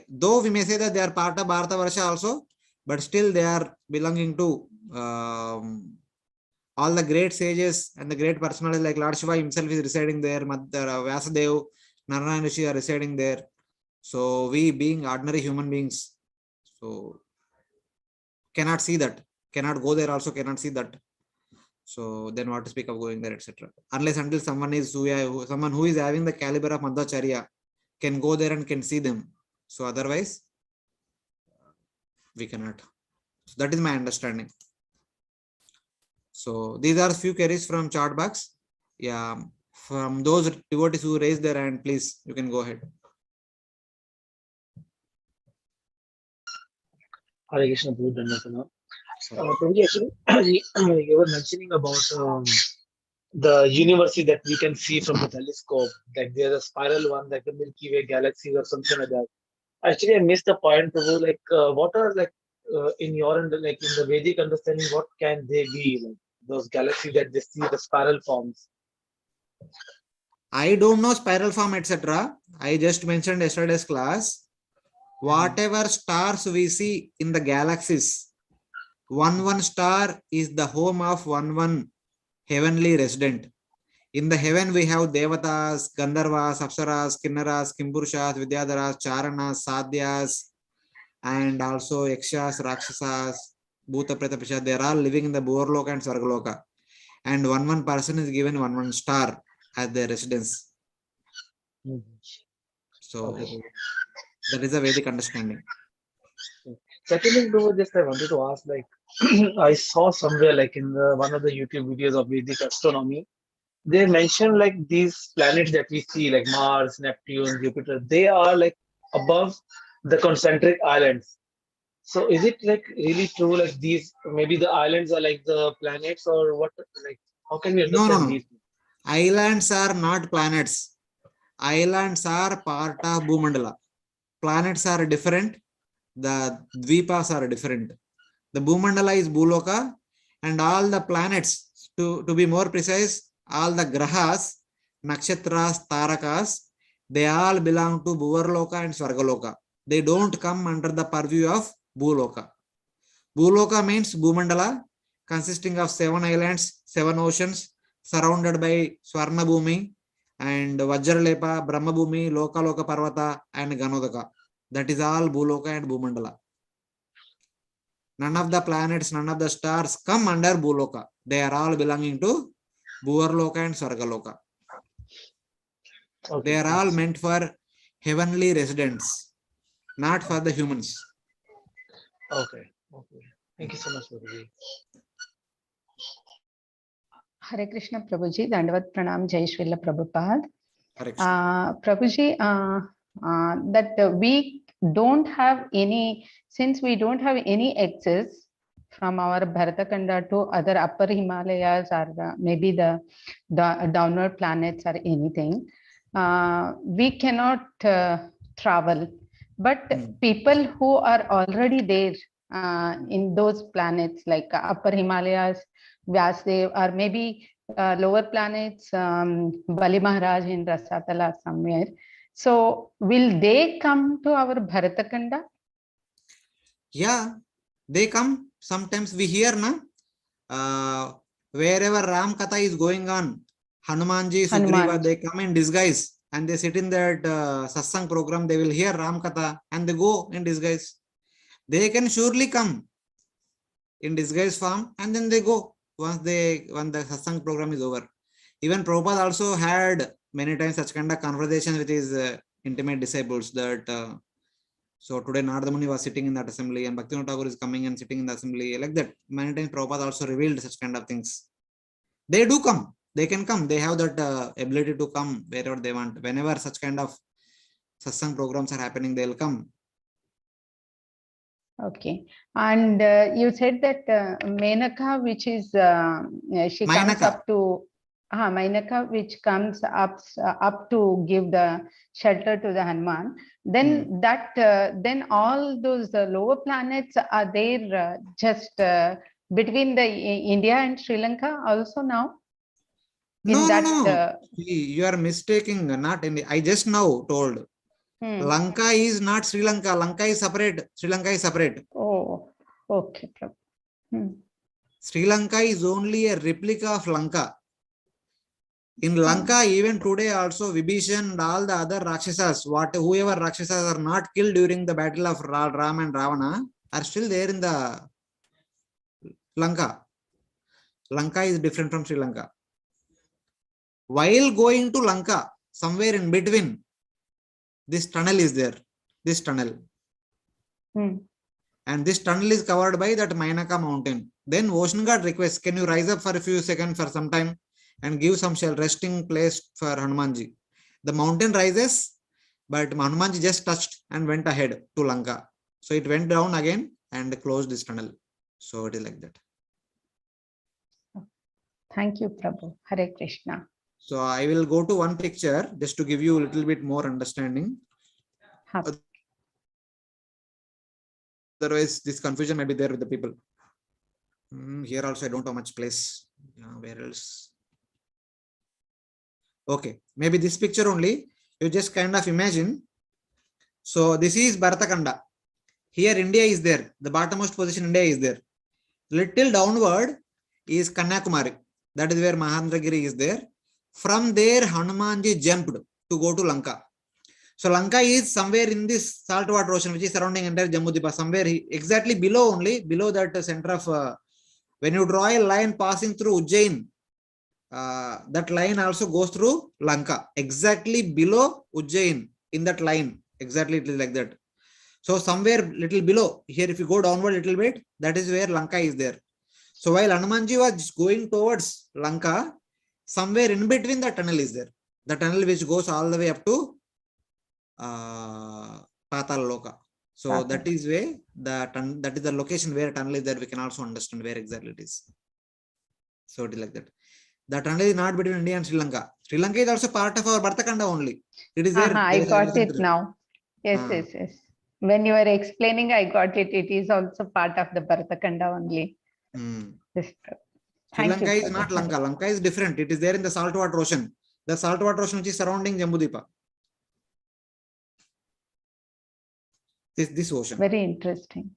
though we may say that they are part of Bharata Varsha also, but still they are belonging to all the great sages and the great personalities like Lord Shiva himself is residing there, Vyasadeva, Narayana Rishi are residing there. So we being ordinary human beings, so cannot see that, cannot go there also, cannot see that. So then what to speak of going there, etc. Unless until someone who is having the caliber of Madhvacharya can go there and can see them. So otherwise, we cannot. So that is my understanding. So these are few queries from chat box. Yeah, from those devotees who raised their hand, please, you can go ahead. Hare Krishna, actually, you were mentioning about the universe that we can see from the telescope. Like there's a spiral one, like the Milky Way galaxies or something like that. Actually, I missed the point, Prabhu. Like, what are in your in the Vedic understanding, what can they be? Like those galaxies that they see the spiral forms. I don't know spiral form, etc. I just mentioned yesterday's class. Whatever stars we see in the galaxies, one star is the home of one heavenly resident. In the heaven we have Devatas, Gandharvas, Apsaras, Kinnaras, Kimpurushas, Vidyadharas, Charanas, Sadhyas, and also Yakshas, Rakshasas, Bhuta Preta Pisha, they are all living in the Bhuvarloka and Svargaloka. And one person is given one star as their residence. So that is a Vedic understanding. Second thing, Prabhu, just I wanted to ask, like, I saw somewhere, like in one of the YouTube videos of Vedic astronomy, they mentioned like these planets that we see, like Mars, Neptune, Jupiter, they are like above the concentric islands. So is it like really true, like these, maybe the islands are like the planets, or what, like, how can we understand No. these? Islands are not planets. Islands are part of Bhumandala. Planets are different. The Dvipas are different. The Bhumandala is Bhuloka, and all the planets, to be more precise, all the grahas, nakshatras, tarakas, they all belong to Bhuvarloka and Svargaloka. They don't come under the purview of Bhuloka. Bhuloka means Bhumandala, consisting of 7 islands, 7 oceans, surrounded by Swarna Bhumi and Vajralepa, Brahma Bhumi, Loka Parvata, and Ganodaka. That is all Bhuloka and Bhumandala. None of the planets, none of the stars come under Bhuloka. They are all belonging to Bhuvarloka and Svargaloka. Okay. They are all meant for heavenly residents, not for the humans. Okay. Thank you so much, Prabhuji. Hare Krishna, Prabhuji. Dandavat Pranam, Jai Srila Prabhupada. Prabhuji, that we don't have any, since we don't have any access from our Bharatakanda to other upper Himalayas, or maybe the downward planets or anything, we cannot travel. But people who are already there in those planets, like upper Himalayas, Vyasdev, or maybe lower planets, Bali Maharaj in Rasatala somewhere. So will they come to our Bharatakanda? Yeah, they come. Sometimes we hear, wherever Ram Katha is going on, Hanumanji, Sugriva, they come in disguise and they sit in that satsang program. They will hear Ram Katha and they go in disguise. They can surely come in disguise form and then they go when the satsang program is over. Even Prabhupada also had many times such kind of conversation with his intimate disciples that so today Narada Muni was sitting in that assembly and Bhaktivinoda Thakur is coming and sitting in the assembly, like that. Many times Prabhupada also revealed such kind of things. They do come. They can come. They have that ability to come wherever they want. Whenever such kind of satsang programs are happening, they'll come. Okay. And you said that Menaka, which is, she comes up to, Mainaka, which comes up to give the shelter to the Hanuman, then that, then all those lower planets are there just between the India and Sri Lanka also now? No. You are mistaking. Not in the, I just now told. Lanka is not Sri Lanka. Lanka is separate. Sri Lanka is separate. Oh, okay. Sri Lanka is only a replica of Lanka. In Lanka, even today also, Vibhishan and all the other Rakshasas, whoever Rakshasas are not killed during the battle of Ram and Ravana, are still there in the Lanka. Lanka is different from Sri Lanka. While going to Lanka, somewhere in between, this tunnel is there. This tunnel. And this tunnel is covered by that Mainaka mountain. Then Ocean God requests, can you rise up for a few seconds for some time and give some resting place for Hanumanji. The mountain rises, but Hanumanji just touched and went ahead to Lanka. So it went down again and closed this tunnel. So it is like that. Thank you, Prabhu. Hare Krishna. So I will go to one picture just to give you a little bit more understanding. Otherwise, this confusion might be there with the people. Here also I don't have much place. Where else? Okay, maybe this picture only. You just kind of imagine. So this is Bharatakanda. Here India is there. The bottommost position India is there. Little downward is Kanyakumari. That is where Mahendragiri is there. From there Hanumanji jumped to go to Lanka. So Lanka is somewhere in this saltwater ocean, which is surrounding entire Jambudvipa, somewhere exactly below only, below that center of, when you draw a line passing through Ujjain, that line also goes through Lanka, exactly below Ujjain, in that line, exactly it is like that. So somewhere little below, here if you go downward a little bit, that is where Lanka is there. So while Hanumanji was going towards Lanka, somewhere in between the tunnel is there. The tunnel which goes all the way up to Patal Loka. So that is where that is the location where tunnel is there. We can also understand where exactly it is. So it is like that. The tunnel is not between India and Sri Lanka. Sri Lanka is also part of our Bhartakanda only. It is there. I got it now. Yes. When you were explaining, I got it. It is also part of the Bhartakanda only. Sri Lanka is not Lanka. Lanka is different. It is there in the saltwater ocean. The saltwater ocean which is surrounding Jambudvipa. This ocean. Very interesting.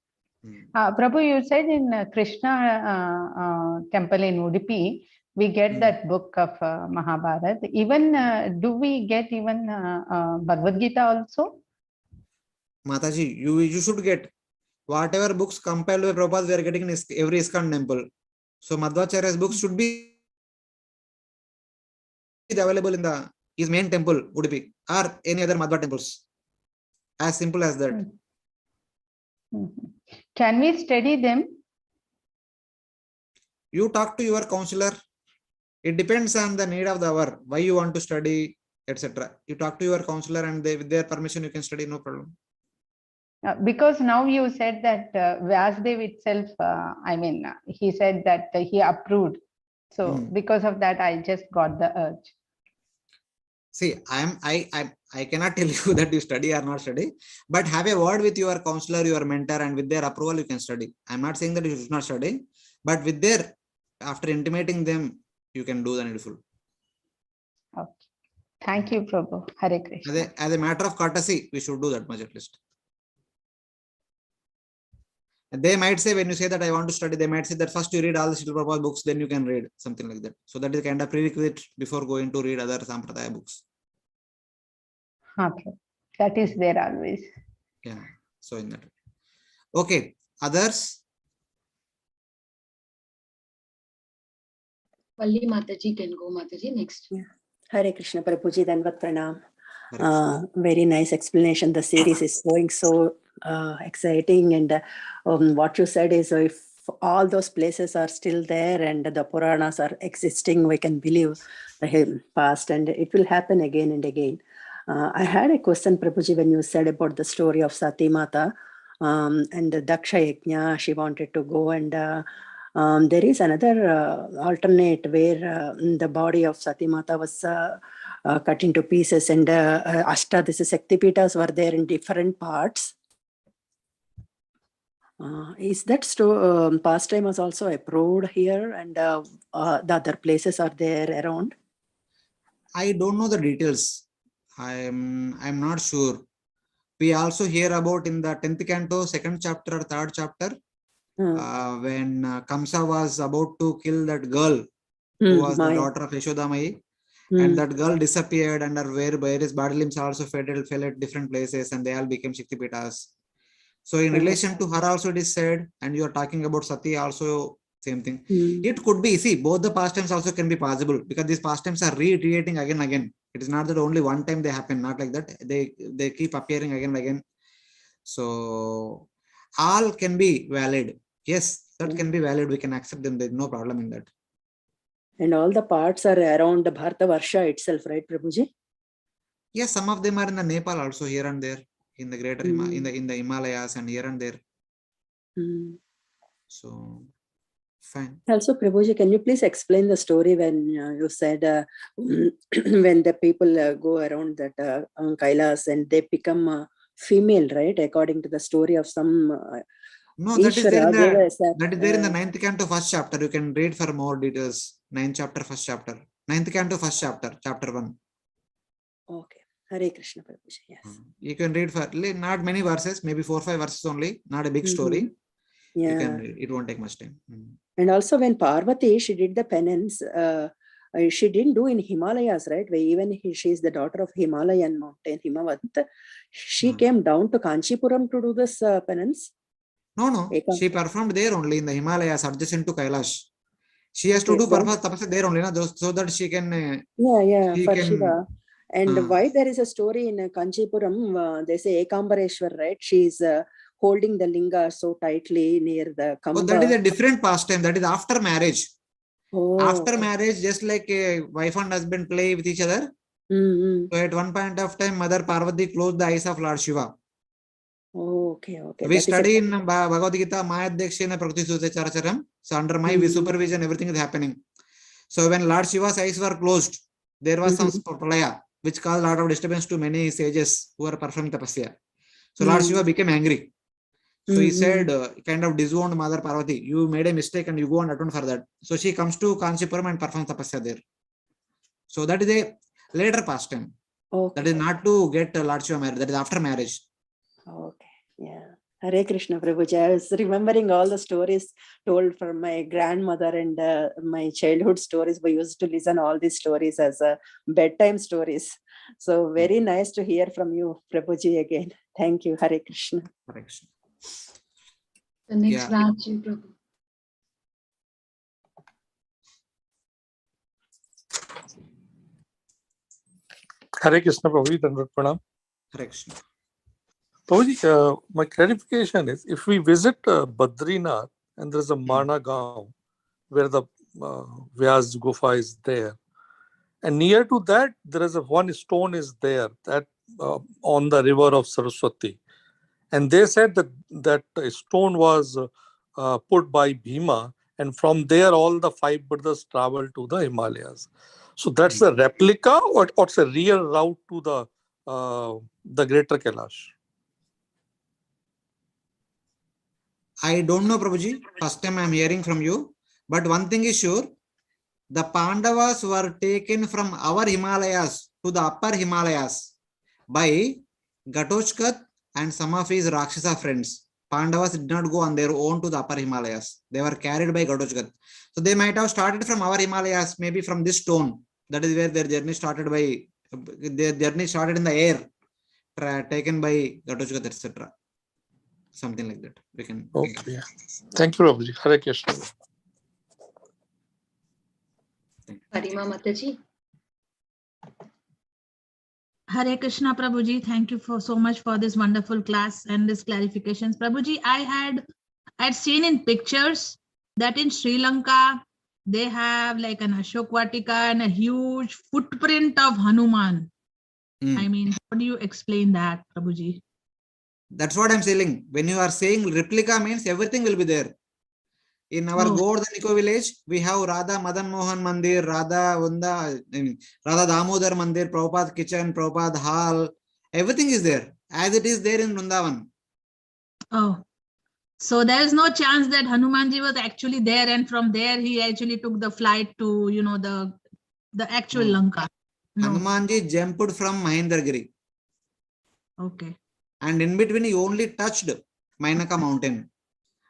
Prabhu, you said in Krishna temple in Udupi, we get that book of Mahabharata. Even do we get even Bhagavad Gita also? Mataji, you should get whatever books compiled by Prabhupada, we are getting in every ISKCON temple. So Madhvacharya's books should be available in his main temple, Udupi, or any other Madhva temples. As simple as that. Can we study them? You talk to your counselor. It depends on the need of the hour, why you want to study, etc. You talk to your counselor and with their permission you can study, no problem. Because now you said that Vyasdev itself, he said that he approved. So because of that, I just got the urge. See, I cannot tell you that you study or not study, but have a word with your counselor, your mentor, and with their approval, you can study. I'm not saying that you should not study, but with their, after intimating them, you can do the needful. Okay. Thank you, Prabhu. Hare Krishna. As a matter of courtesy, we should do that much at least. They might say, when you say that I want to study, they might say that first you read all the Srila Prabhupada books, then you can read something like that. So that is kind of prerequisite before going to read other Sampradaya books. Okay. That is there always. Yeah. So in that. Okay. Others? Valli Mataji can go. Mataji next. Yeah. Hare Krishna Prabhuji, Danvat Pranam. Very nice explanation. The series is going so exciting, and what you said is, if all those places are still there and the Puranas are existing, we can believe the past, and it will happen again and again. I had a question, Prabhuji, when you said about the story of Sati Mata and the Daksha Yajna, she wanted to go, and there is another alternate where the body of Sati Mata was cut into pieces, and Ashtadisa Shaktipitas were there in different parts. Is that pastime was also approved here, and the other places are there around? I don't know the details. I'm not sure. We also hear about in the 10th canto, 2nd chapter or 3rd chapter, when Kamsa was about to kill that girl who was the daughter of Yashodamai, and that girl disappeared, and her various body limbs also fell at different places, and they all became Shaktipitas. So in relation to her also it is said, and you are talking about Sati also, same thing. It could be, see, both the pastimes also can be possible, because these pastimes are recreating again and again. It is not that only one time they happen, not like that. They keep appearing again and again. So all can be valid. Yes, that can be valid. We can accept them. There's no problem in that. And all the parts are around the Bharatavarsha itself, right, Prabhuji? Yes, some of them are in the Nepal also, here and there, in the greater in the Himalayas and here and there. So fine. Also, Prabhuji, can you please explain the story when you said when the people go around that Kailas and they become female, right? According to the story of some. No, that is there in the 9th canto 1st chapter. You can read for more details. 9th chapter 1st chapter. 9th canto 1st chapter, chapter 1. Okay. Hare Krishna Prabhuji. Yes. You can read for not many verses, maybe 4 or 5 verses only. Not a big story. Yeah. You can read. It won't take much time. And also when Parvati, she did the penance, she didn't do in Himalayas, right? Where even she is the daughter of Himalayan mountain, Himavat. She came down to Kanchipuram to do this penance. No. She performed there only in the Himalayas adjacent to Kailash. She has to do tapasya there only, so that she can. For Shiva. And why there is a story in Kanchipuram, they say Ekambareshwar, right? She is holding the linga so tightly near the Kamba. Oh, that is a different pastime. That is after marriage. After marriage, just like a wife and husband play with each other. So at one point of time, Mother Parvati closed the eyes of Lord Shiva. Okay. We study in Bhagavad Gita, Maya Dekshena Prakriti Sute Characharam. So under my supervision, everything is happening. So when Lord Shiva's eyes were closed, there was some pralaya, which caused a lot of disturbance to many sages who were performing tapasya. So Lord Shiva became angry. So he said, kind of disowned Mother Parvati, you made a mistake and you go and atone for that. So she comes to Kanchipuram and performs tapasya there. So that is a later pastime. That is not to get Lord Shiva married. That is after marriage. Okay. Yeah. Hare Krishna Prabhuji. I was remembering all the stories told from my grandmother and my childhood stories. We used to listen all these stories as bedtime stories. So very nice to hear from you, Prabhuji, again. Thank you. Hare Krishna. Hare Krishna. The next Raji Prabhu. Hare Krishna Prabhuji, Dandvat Pranam. Hare Krishna. Prabhuji, my clarification is, if we visit Badrinath and there is a Marna Gaon where the Vyas Gufa is there, and near to that there is one stone is there that on the river of Saraswati, and they said that stone was put by Bhima, and from there all the 5 brothers traveled to the Himalayas. So that's a replica, or it's a real route to the greater Kailash? I don't know, Prabhuji. First time I am hearing from you. But one thing is sure, the Pandavas were taken from our Himalayas to the upper Himalayas by Ghatoshkat and some of his Rakshasa friends. Pandavas did not go on their own to the upper Himalayas. They were carried by Ghatoshkat. So they might have started from our Himalayas, maybe from this stone. That is where their journey started in the air, taken by Ghatoshkat, etc. Something like that. We can. Okay. Thank you, Prabhuji. Hare Krishna. Parima Mataji. Hare Krishna Prabhuji. Thank you so much for this wonderful class and this clarifications. Prabhuji, I had seen in pictures that in Sri Lanka they have like an Ashok Vatika and a huge footprint of Hanuman. I mean, how do you explain that, Prabhuji? That's what I'm saying. When you are saying replica means everything will be there. In our Govardhan Eco Village, we have Radha Madan Mohan Mandir, Radha Damodar Mandir, Prabhupada Kitchen, Prabhupada Hall. Everything is there, as it is there in Vrindavan. Oh, so there is no chance that Hanumanji was actually there, and from there he actually took the flight to, the actual Lanka. No. Hanumanji jumped from Mahendragiri. Okay. And in between, he only touched Mainaka mountain.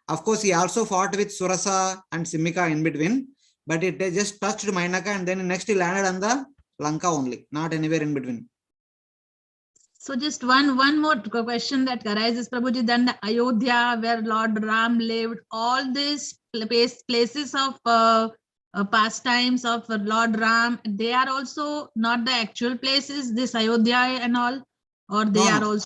Of course, he also fought with Surasa and Simika in between, but it just touched Mainaka, and then next he landed on the Lanka only, not anywhere in between. So just one more question that arises, Prabhuji, then the Ayodhya, where Lord Ram lived, all these places of pastimes of Lord Ram, they are also not the actual places, this Ayodhya and all, or they are also?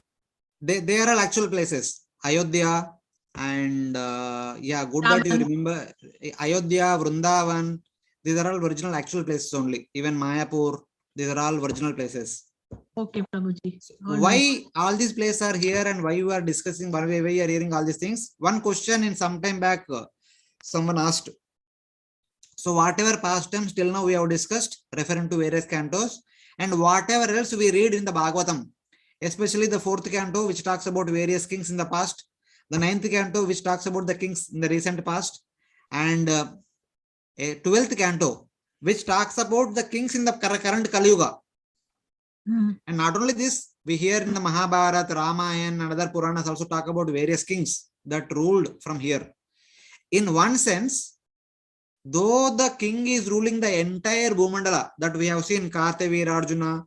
They are all actual places. Ayodhya and good that you remember. Ayodhya, Vrindavan, these are all original actual places only. Even Mayapur, these are all original places. Okay, Prabhuji. Why all these places are here and why you are discussing, why you are hearing all these things? One question in some time back, someone asked. So whatever pastimes till now we have discussed, referring to various cantos, and whatever else we read in the Bhagavatam, especially the 4th canto, which talks about various kings in the past, the 9th canto, which talks about the kings in the recent past, and a 12th canto, which talks about the kings in the current Kali Yuga. And not only this, we hear in the Mahabharata, Ramayana, and other Puranas also talk about various kings that ruled from here. In one sense, though the king is ruling the entire Bhumandala that we have seen, Kartavir Arjuna,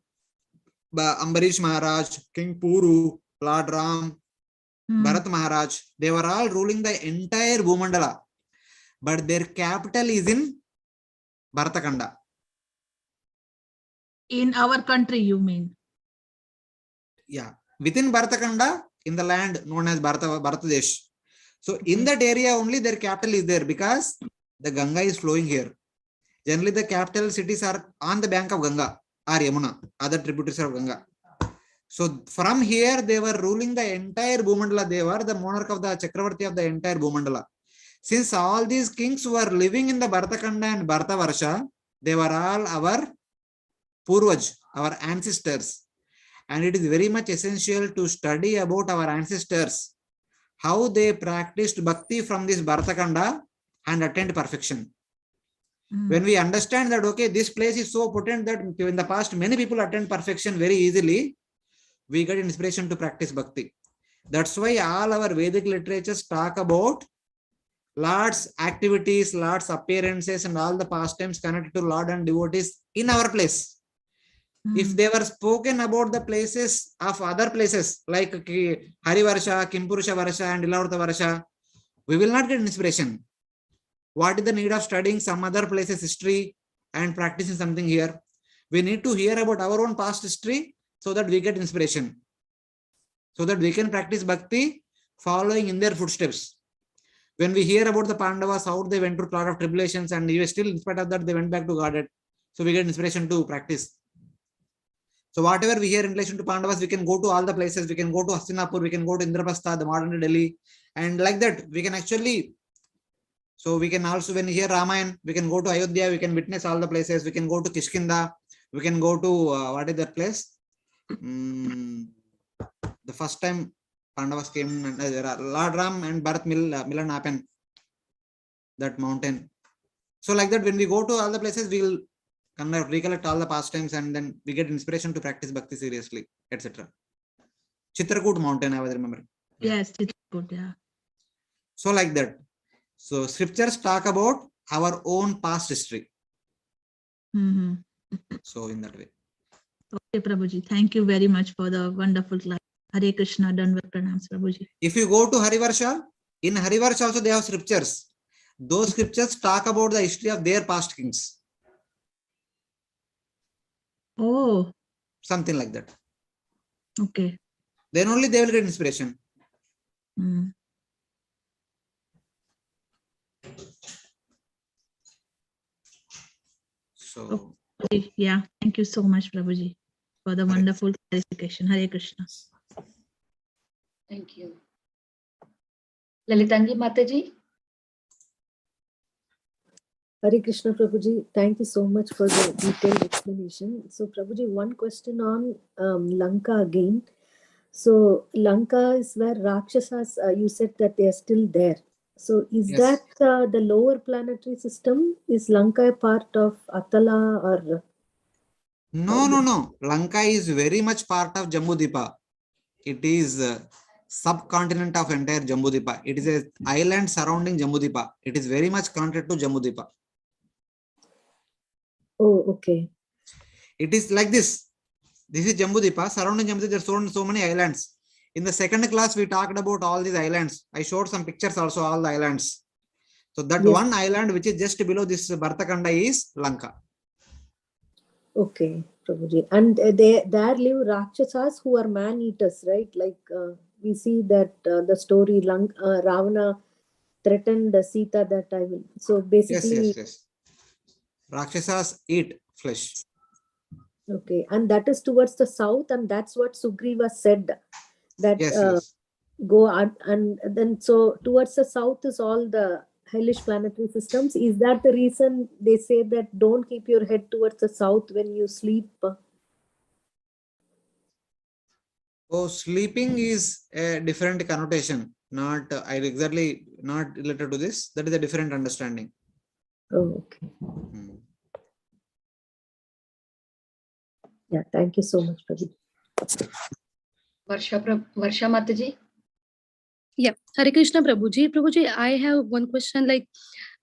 Ambarish Maharaj, King Puru, Lord Ram, Bharat Maharaj, they were all ruling the entire Bhumandala, but their capital is in Bharatakanda. In our country, you mean? Yeah, within Bharatakanda, in the land known as Bharatadesh. So in that area only their capital is there because the Ganga is flowing here. Generally, the capital cities are on the bank of Ganga or Yamuna, other tributaries of Ganga. So from here, they were ruling the entire Bhumandala. They were the monarch of the Chakravarti of the entire Bhumandala. Since all these kings were living in the Bharatakanda and Bharatavarsha, they were all our Purvaj, our ancestors. And it is very much essential to study about our ancestors, how they practiced bhakti from this Bharatakanda and attained perfection. When we understand that, okay, this place is so potent that in the past many people attained perfection very easily, we get inspiration to practice bhakti. That's why all our Vedic literatures talk about Lord's activities, Lord's appearances, and all the pastimes connected to Lord and devotees in our place. If they were spoken about the places of other places like Harivarsha, Kimpurusha Varsha, and Ilavrta Varsha, we will not get inspiration. What is the need of studying some other places history and practicing something here? We need to hear about our own past history so that we get inspiration, so that we can practice bhakti following in their footsteps. When we hear about the Pandavas, how they went through a lot of tribulations, and even still in spite of that they went back to Godhead, so we get inspiration to practice. So whatever we hear in relation to Pandavas, we can go to all the places. We can go to Hastinapur, we can go to Indraprastha, the modern Delhi, and like that we can actually. So we can also, when we hear Ramayana, we can go to Ayodhya, we can witness all the places. We can go to Kishkinda, we can go to what is that place? The first time Pandavas came, and Lord Ram and Bharat Milan happened, that mountain. So like that, when we go to all the places, we will kind of recollect all the pastimes, and then we get inspiration to practice bhakti seriously, etc. Chitrakoot mountain, I was remembering. Yes, Chitrakoot, yeah. So like that. So scriptures talk about our own past history. So in that way. Okay, Prabhuji, thank you very much for the wonderful class. Hare Krishna, Dandavat Pranams, Prabhuji. If you go to Harivarsha, in Harivarsha also they have scriptures. Those scriptures talk about the history of their past kings. Oh. Something like that. Okay. Then only they will get inspiration. So, okay. Yeah, thank you so much, Prabhuji, for the wonderful clarification. Hare Krishna. Thank you. Lalitangi Mataji. Hare Krishna, Prabhuji. Thank you so much for the detailed explanation. So, Prabhuji, one question on Lanka again. So, Lanka is where Rakshasas, you said that they are still there. So, is that the lower planetary system? Is Lanka a part of Atala or? No. Lanka is very much part of Jambudvipa. It is subcontinent of entire Jambudvipa. It is an island surrounding Jambudvipa. It is very much connected to Jambudvipa. Oh, okay. It is like this. This is Jambudvipa. Surrounding Jambudvipa, there are so many islands. In the second class, we talked about all these islands. I showed some pictures also, all the islands. So that one island which is just below this Bharatakanda is Lanka. Okay, Prabhuji. And there live Rakshasas who are man-eaters, right? Like we see that the story Ravana threatened Sita that I will. So basically. Yes. Rakshasas eat flesh. Okay, and that is towards the south, and that's what Sugriva said. That go out, and then so towards the south is all the hellish planetary systems. Is that the reason they say that don't keep your head towards the south when you sleep? Oh, sleeping is a different connotation, not exactly not related to this. That is a different understanding. Oh, okay. Yeah, thank you so much, Prabhu. Varsha Mataji. Yeah, Hare Krishna Prabhuji. Prabhuji, I have one question. Like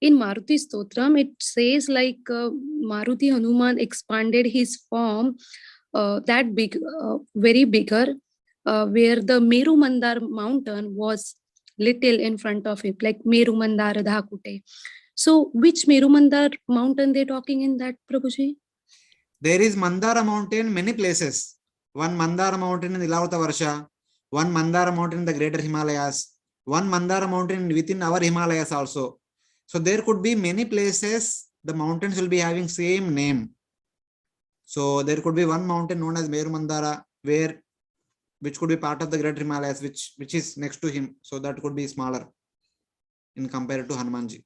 in Maruti Stotram, it says like Maruti Hanuman expanded his form that big, very bigger, where the Meru Mandar mountain was little in front of him, like Meru Mandar Dhakute. So which Meru Mandar mountain they talking in that, Prabhuji? There is Mandara mountain many places. One Mandara mountain in the Ilavata Varsha, one Mandara mountain in the greater Himalayas, one Mandara mountain within our Himalayas also. So there could be many places, the mountains will be having same name. So there could be one mountain known as Meru Mandara, which could be part of the greater Himalayas, which is next to him. So that could be smaller in compared to Hanumanji.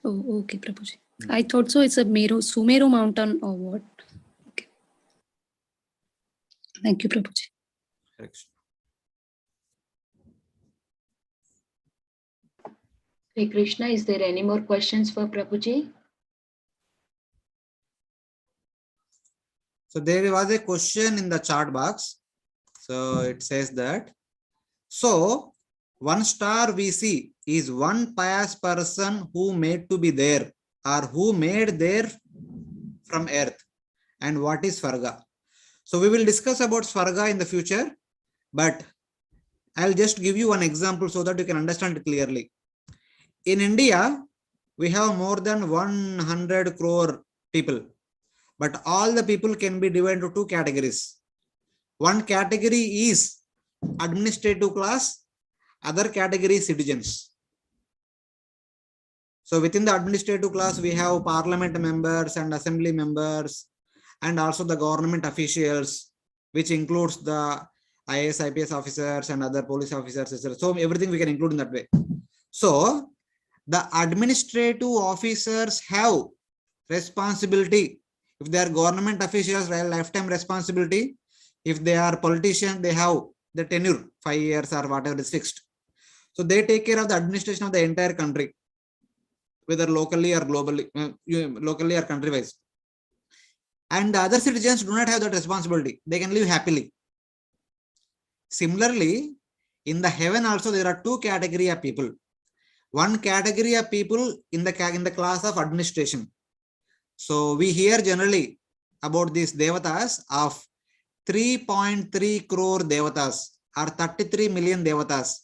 Oh, okay, Prabhuji. I thought so. It's a Sumeru mountain or what? Okay. Thank you, Prabhuji. Hare Krishna, is there any more questions for Prabhuji? So there was a question in the chat box. So it says that, so 1 star we see is one pious person who made to be there or who made there from earth. And what is Swarga? So we will discuss about Swarga in the future, but I'll just give you one example so that you can understand it clearly. In India, we have more than 100 crore people, but all the people can be divided into 2 categories. One category is administrative class, other category is citizens. So within the administrative class, we have parliament members and assembly members, and also the government officials, which includes the IAS, IPS officers and other police officers, etc. So everything we can include in that way. So the administrative officers have responsibility. If they are government officials, they have lifetime responsibility. If they are politicians, they have the tenure, 5 years or whatever is fixed. So they take care of the administration of the entire country, whether locally or globally, locally or country-wise. And the other citizens do not have that responsibility. They can live happily. Similarly, in the heaven also there are 2 categories of people. One category of people in the class of administration. So we hear generally about these devatas of 3.3 crore devatas or 33 million devatas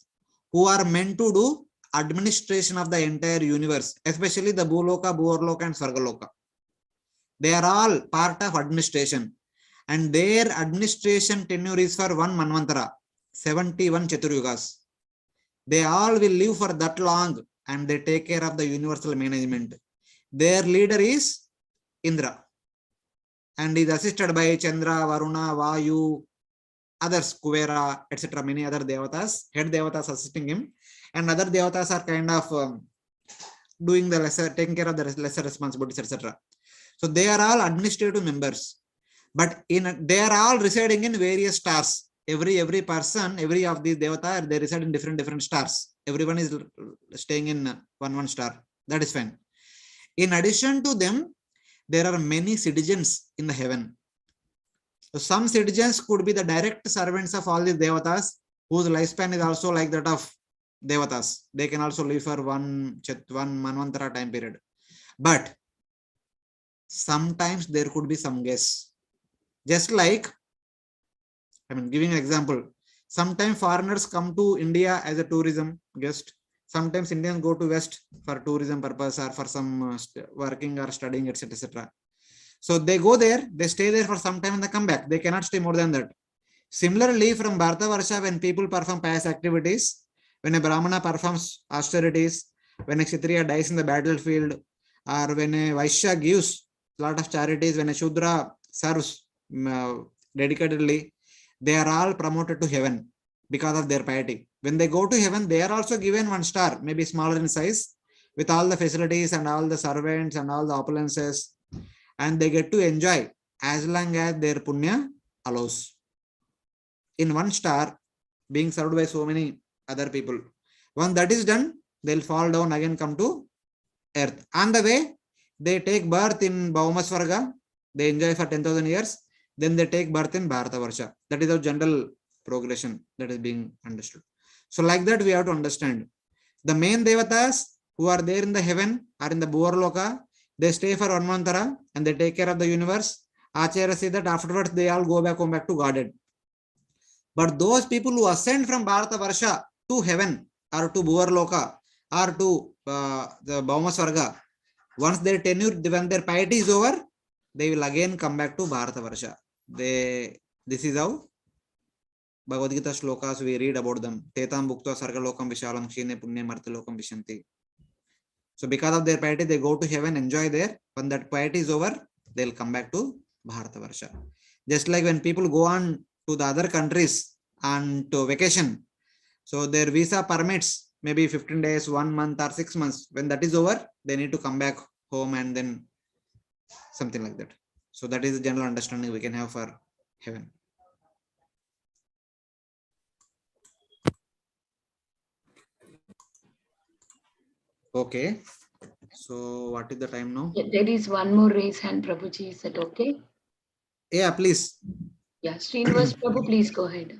who are meant to do administration of the entire universe, especially the Bhuloka, Bhuvarloka and Svargaloka. They are all part of administration, and their administration tenure is for 1 Manvantara, 71 Chaturyugas. They all will live for that long and they take care of the universal management. Their leader is Indra and is assisted by Chandra, Varuna, Vayu, others, Kuvera, etc. Many other devatas, head devatas assisting him, and other devatas are kind of doing the lesser, taking care of the lesser responsibilities, etc. So they are all administrative members, but they are all residing in various stars. Every person, every of these devata, they reside in different stars. Everyone is staying in one star. That is fine. In addition to them, there are many citizens in the heaven. So some citizens could be the direct servants of all these devatas, whose lifespan is also like that of devatas. They can also live for one Manvantara time period. But sometimes there could be some guess. Just like, giving an example, sometimes foreigners come to India as a tourism guest. Sometimes Indians go to West for tourism purpose or for some working or studying, etc., etc. So they go there, they stay there for some time and they come back. They cannot stay more than that. Similarly, from Bharata Varsha, when people perform pious activities, when a Brahmana performs austerities, when a Kshatriya dies in the battlefield, or when a Vaishya gives a lot of charities, when a Shudra serves dedicatedly, they are all promoted to heaven because of their piety. When they go to heaven, they are also given 1 star, maybe smaller in size, with all the facilities and all the servants and all the opulences, and they get to enjoy as long as their punya allows. In 1 star, being served by so many other people. Once that is done, they'll fall down again, come to earth. On the way, they take birth in Bhaumasvarga, they enjoy for 10,000 years, then they take birth in Bharata Varsha. That is the general progression that is being understood. So like that we have to understand. The main devatas who are there in the heaven or in the Bhuvarloka, they stay for Manvantara and they take care of the universe. Acharya say that afterwards they all go back, come back to Godhead. But those people who ascend from Bharata Varsha to heaven or to Bhuvarloka or to the Bhauma Swarga, once their tenure, when their piety is over, they will again come back to Bharata Varsha. This is how Bhagavad Gita shlokas we read about them. Tetam bhuktva sarga lokam vishalam kshine punya marti lokam vishanti. So because of their piety, they go to heaven, enjoy there. When that piety is over, they'll come back to Bharata Varsha. Just like when people go on to the other countries and to vacation, so their visa permits maybe 15 days, 1 month or 6 months. When that is over, they need to come back home and then something like that. So that is the general understanding we can have for heaven. Okay. So what is the time now? There is one more raised hand, Prabhuji. Is that okay? Yeah, please. Yeah, Srinivas Prabhu, please go ahead.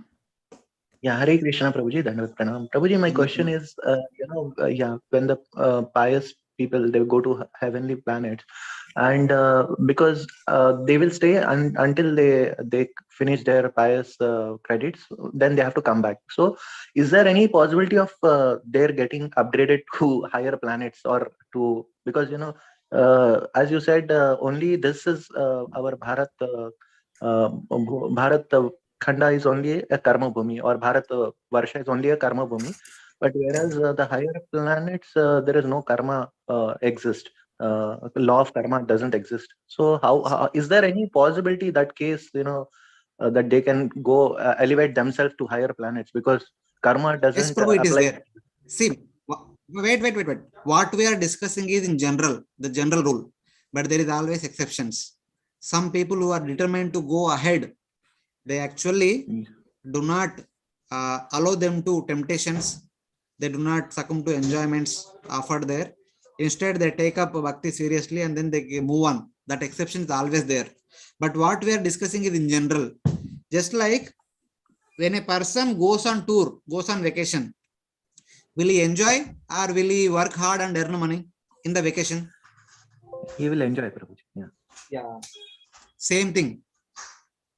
Yeah, Hare Krishna, Prabhuji, Dandavat Pranam. Prabhuji, my question is, when the pious people, they go to heavenly planets, and because they will stay until they finish their pious credits, then they have to come back. So is there any possibility of their getting upgraded to higher planets, or to, because as you said, only this is our Bharat Khanda is only a karma bhumi, or Bharat Varsha is only a karma bhumi. But whereas the higher planets, there is no karma exist. Law of karma doesn't exist. So how is there any possibility that case, that they can go elevate themselves to higher planets, because karma doesn't Yes, Prabhu, it is apply. there. See, wait. What we are discussing is in general, the general rule, but there is always exceptions. Some people who are determined to go ahead, they actually do not allow them to temptations. They do not succumb to enjoyments offered there. Instead, they take up bhakti seriously and then they move on. That exception is always there. But what we are discussing is in general. Just like when a person goes on tour, goes on vacation, will he enjoy or will he work hard and earn money in the vacation? He will enjoy, Prabhuji. Yeah. Same thing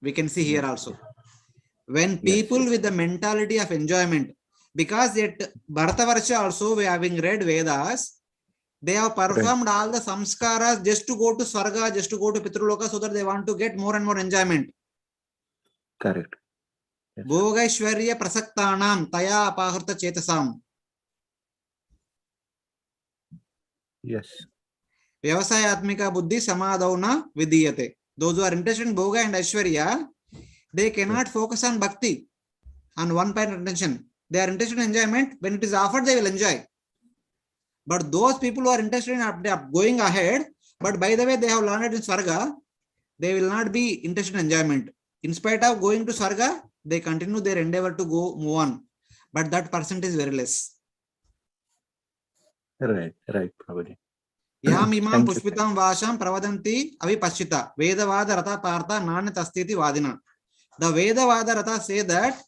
we can see here also. When people with the mentality of enjoyment, because at Bharata Varsha also, we having read Vedas, they have performed all the samskaras just to go to Swarga, just to go to Pitruloka, so that they want to get more and more enjoyment. Correct. Bhogaishwarya prasaktanam taya apaharta chetasam. Yes. Vyavasayatmika buddhi samadhauna vidiyate. Those who are interested in Bhoga and Aishwarya, they cannot focus on bhakti, on one point of attention. They are interested in enjoyment. When it is offered, they will enjoy. But those people who are interested in going ahead, but by the way, they have learned in Swarga, they will not be interested in enjoyment. In spite of going to Swarga, they continue their endeavor to move on. But that percentage is very less. Right, Prabhuji. Yam imam pushpitam vasham pravadanti avipashita Vedavada Rata Partha Nanatastiti Vadina. The Vedavada Rata say that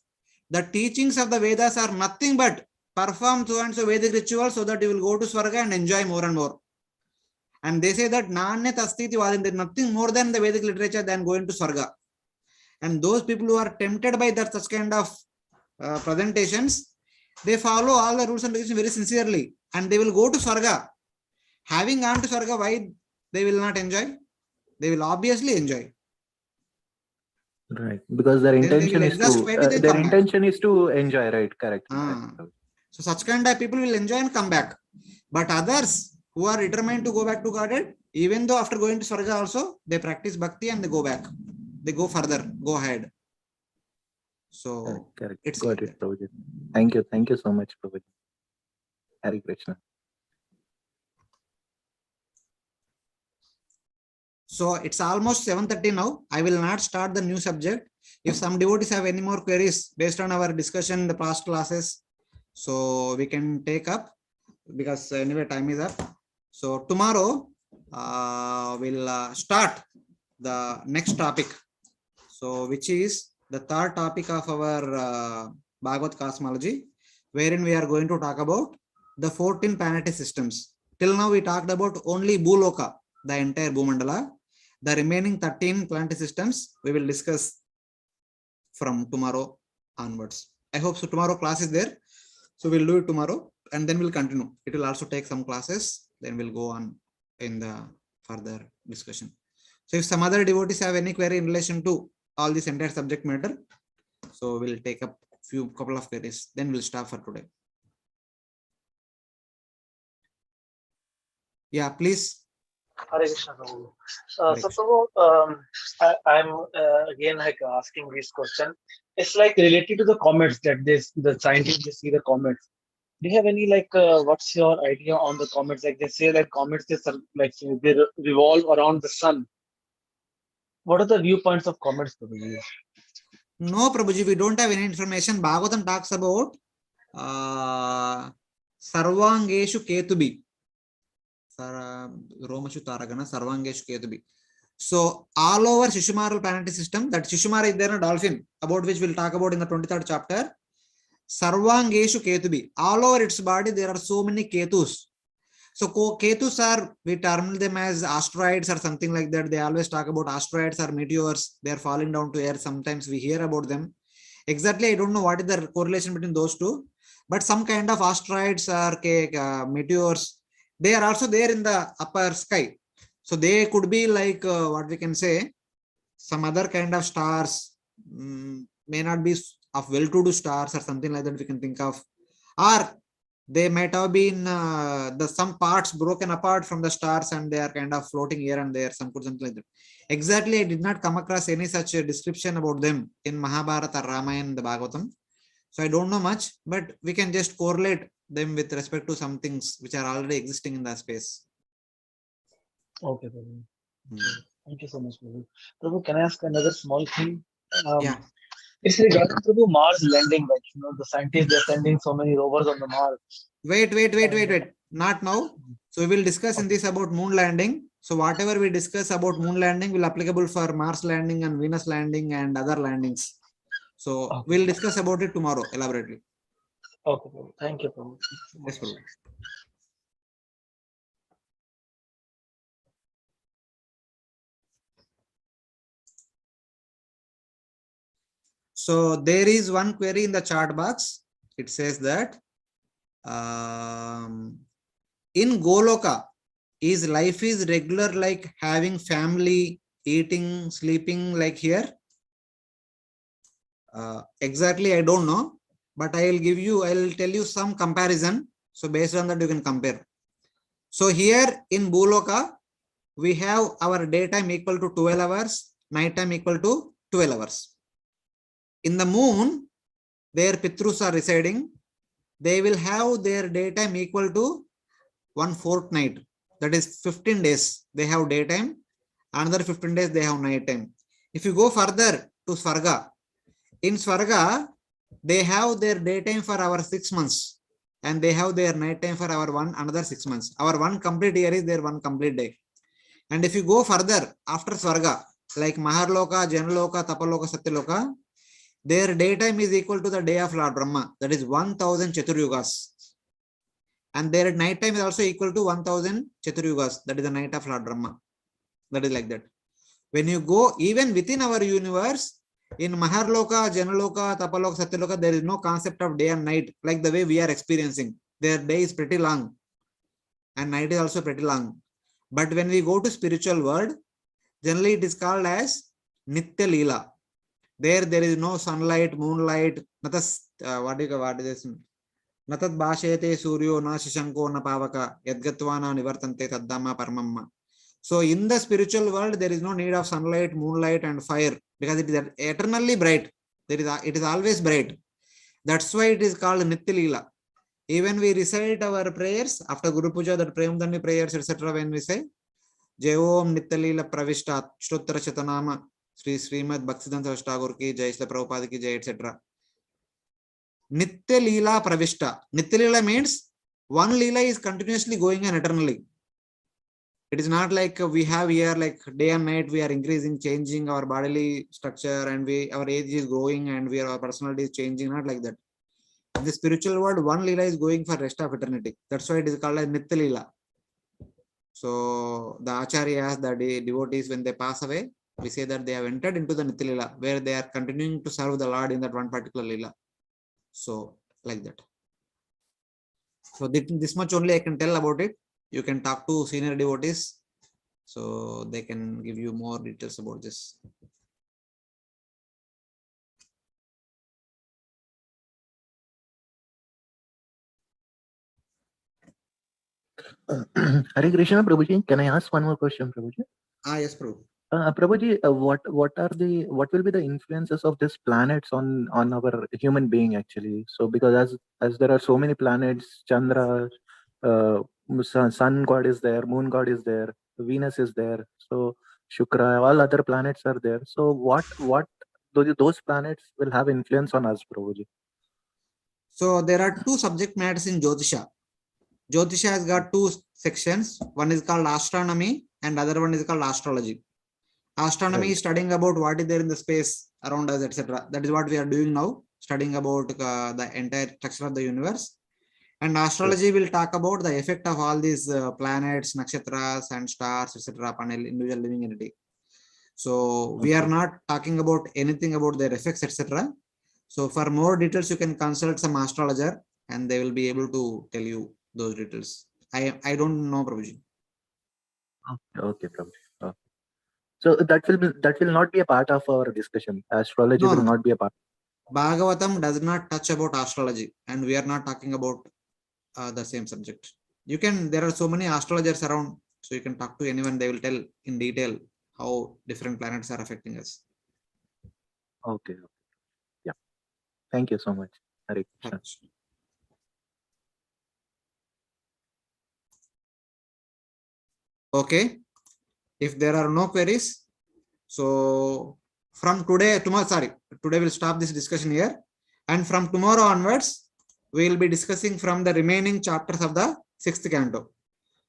the teachings of the Vedas are nothing but perform so and so Vedic rituals so that you will go to Swarga and enjoy more and more. And they say that Nanatastiti Vadina, there is nothing more than the Vedic literature than going to Swarga. And those people who are tempted by that such kind of presentations, they follow all the rules and regulations very sincerely, and they will go to Swarga. Having gone to Swarga, why they will not enjoy? They will obviously enjoy. Right, because their intention is to enjoy. Right, correct. So such kind of people will enjoy and come back. But others who are determined to go back to Godhead, even though after going to Swarga also, they practice bhakti and they go back. They go further, go ahead. So correct. It's got it, Prabhuji. Thank you so much, Prabhuji. Hare Krishna. So it's almost 7:30 now. I will not start the new subject. If some devotees have any more queries based on our discussion in the past classes, so we can take up, because anyway time is up. So tomorrow we'll start the next topic, so which is the third topic of our Bhagavad cosmology. wherein we are going to talk about the 14 planetary systems. Till now we talked about only Bhuloka, the entire Bhumandala. The remaining 13 planetary systems we will discuss from tomorrow onwards. I hope so. Tomorrow class is there, so we'll do it tomorrow and then we'll continue. It will also take some classes, then we'll go on in the further discussion. So if some other devotees have any query in relation to all this entire subject matter, so we'll take up couple of queries, then we'll stop for today. Yeah, please. Hare Krishna, Prabhu. So Prabhu, I'm again like asking this question. It's like related to the comets that the scientists they see the comets. Do you have any like what's your idea on the comets? Like they say like comets they revolve around the sun. What are the viewpoints of comets, Prabhuji? No, Prabhuji, we don't have any information. Bhagavatam talks about Sarvangeshu Ketubi. Romashu Taragana, Sarvangeshu Ketubi. So all over Shishumaral planetary system, that Shishumara is there in a dolphin, about which we'll talk about in the 23rd chapter. Sarvangeshu Ketubi. All over its body, there are so many Ketus. So Ketus are, we term them as asteroids or something like that. They always talk about asteroids or meteors. They are falling down to earth. Sometimes we hear about them. Exactly, I don't know what is the correlation between those two, but some kind of asteroids or meteors, they are also there in the upper sky. So they could be like what we can say, some other kind of stars, may not be of well-to-do stars or something like that we can think of, or they might have been some parts broken apart from the stars and they are kind of floating here and there, something like that. Exactly, I did not come across any such a description about them in Mahabharata, Ramayana, the Bhagavatam. So I don't know much, but we can just correlate them with respect to some things which are already existing in the space. Okay, Prabhu. Thank you so much, Prabhu. Prabhu, can I ask another small thing? Yeah. It's regarding Prabhu Mars landing, like the scientists they're sending so many rovers on the Mars. Wait. Not now. So we will discuss in this about moon landing. So whatever we discuss about moon landing will applicable for Mars landing and Venus landing and other landings. So we'll discuss about it tomorrow elaborately. Okay, Prabhu. Thank you, Prabhu. Yes, Prabhu. So there is one query in the chat box. It says that in Goloka, is life is regular like having family, eating, sleeping like here? Exactly, I don't know, but I'll tell you some comparison. So based on that, you can compare. So here in Bhuloka, we have our daytime equal to 12 hours, nighttime equal to 12 hours. In the moon, their Pitrus are residing. They will have their daytime equal to 1 fortnight. That is 15 days. They have daytime. Another 15 days they have nighttime. If you go further to Svarga, in Svarga, they have their daytime for our 6 months. And they have their nighttime for our another 6 months. Our 1 complete year is their 1 complete day. And if you go further after Svarga, like Maharloka, Janaloka, Tapaloka, Satyaloka, their daytime is equal to the day of Lord Brahma. That is 1000 Chaturyugas. And their nighttime is also equal to 1000 Chaturyugas. That is the night of Lord Brahma. That is like that. When you go even within our universe, in Maharloka, Janaloka, Tapaloka, Satyaloka, there is no concept of day and night like the way we are experiencing. Their day is pretty long and night is also pretty long. But when we go to spiritual world, generally it is called as Nitya Leela. There is no sunlight, moonlight, what is this? Natat bhashete suryo na shishanko na pavaka yadgatvana nivartante taddama paramamma. So in the spiritual world, there is no need of sunlight, moonlight and fire because it is eternally bright. It is always bright. That's why it is called Nitya Leela. Even we recite our prayers after Guru Puja, that Premdani prayers, etc. When we say Jai Om Nitya Leela Pravishtat Shtottara Chatanama Sri Srimad Bhaktisiddhanta Thakur ki Jai, Srila Prabhupada ki Jai, etc. Nitya Leela Pravishta. Nitya Leela means one Leela is continuously going on eternally. It is not like we have here like day and night we are increasing, changing our bodily structure and our age is growing and our personality is changing, not like that. In the spiritual world, one Leela is going for rest of eternity. That's why it is called as Nitya Leela. So the Acharyas, the devotees, when they pass away, we say that they have entered into the Nitya Leela, where they are continuing to serve the Lord in that one particular Leela. So like that. So this much only I can tell about it. You can talk to senior devotees, so they can give you more details about this. Hare Krishna, Prabhuji. Can I ask one more question, Prabhuji? Yes, Prabhu. Prabhuji, what will be the influences of these planets on our human being actually? So because as there are so many planets, Chandra, sun god is there, moon god is there, Venus is there, so Shukra, all other planets are there. So what those planets will have influence on us, Prabhuji? So there are two subject matters in Jyotisha. Jyotisha has got two sections. One is called astronomy and other one is called astrology. Astronomy is studying about what is there in the space around us, etc. That is what we are doing now, studying about the entire structure of the universe. And astrology will talk about the effect of all these planets, nakshatras and stars, etc. upon an individual living entity. So we are not talking about anything about their effects, etc. So for more details, you can consult some astrologer and they will be able to tell you those details. I don't know, Prabhuji. Okay, Prabhuji. So that will not be a part of our discussion. Astrology will not be a part. Bhagavatam does not touch about astrology, and we are not talking about the same subject. There are so many astrologers around, so you can talk to anyone. They will tell in detail how different planets are affecting us. Okay. Yeah. Thank you so much. Hare Krishna. Okay. If there are no queries, so from today we'll stop this discussion here, and from tomorrow onwards we will be discussing from the remaining chapters of the 6th canto.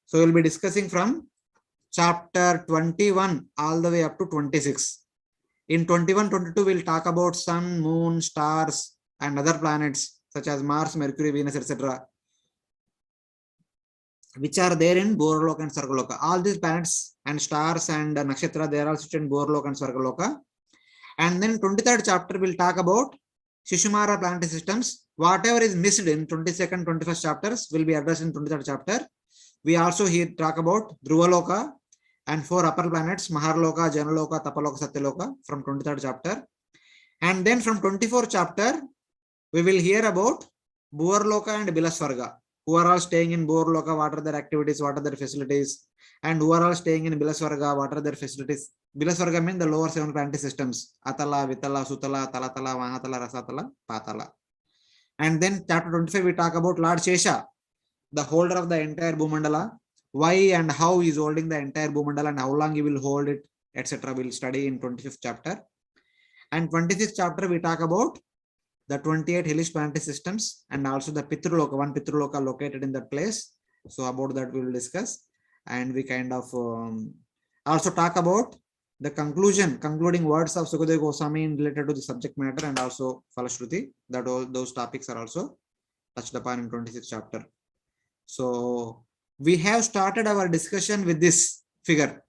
So we'll be discussing from chapter 21 all the way up to 26. In 21-22 we'll talk about sun, moon, stars and other planets such as Mars, Mercury, Venus, etc., which are there in Borloka and Sargaloka. All these planets and stars and nakshatra, they are also in Borloka and Sargaloka. And then 23rd chapter will talk about Shishumara planetary systems. Whatever is missed in 22nd, 21st chapters will be addressed in 23rd chapter. We also here talk about Dhruvaloka and 4 upper planets, Maharloka, Janaloka, Tapaloka, Satyaloka from 23rd chapter. And then from 24th chapter, we will hear about Bhuvarloka and Bilasvarga. Who are all staying in Bhuvarloka, what are their activities, what are their facilities, and who are all staying in Bilasvarga, what are their facilities. Bilasvarga means the lower 7 planetary systems, Atala, Vitala, Sutala, Talatala, Mahatala, Rasatala, Patala. And then chapter 25 we talk about Lord Shesha, the holder of the entire Bhumandala, why and how he is holding the entire Bhumandala and how long he will hold it, etc. We'll study in 25th chapter. And 26th chapter we talk about the 28 hellish planetary systems and also the Pitruloka, one Pitruloka located in that place. So about that we will discuss, and we kind of also talk about the concluding words of Sukadeva Goswami related to the subject matter and also Falashruti. That all those topics are also touched upon in 26th chapter. So we have started our discussion with this figure.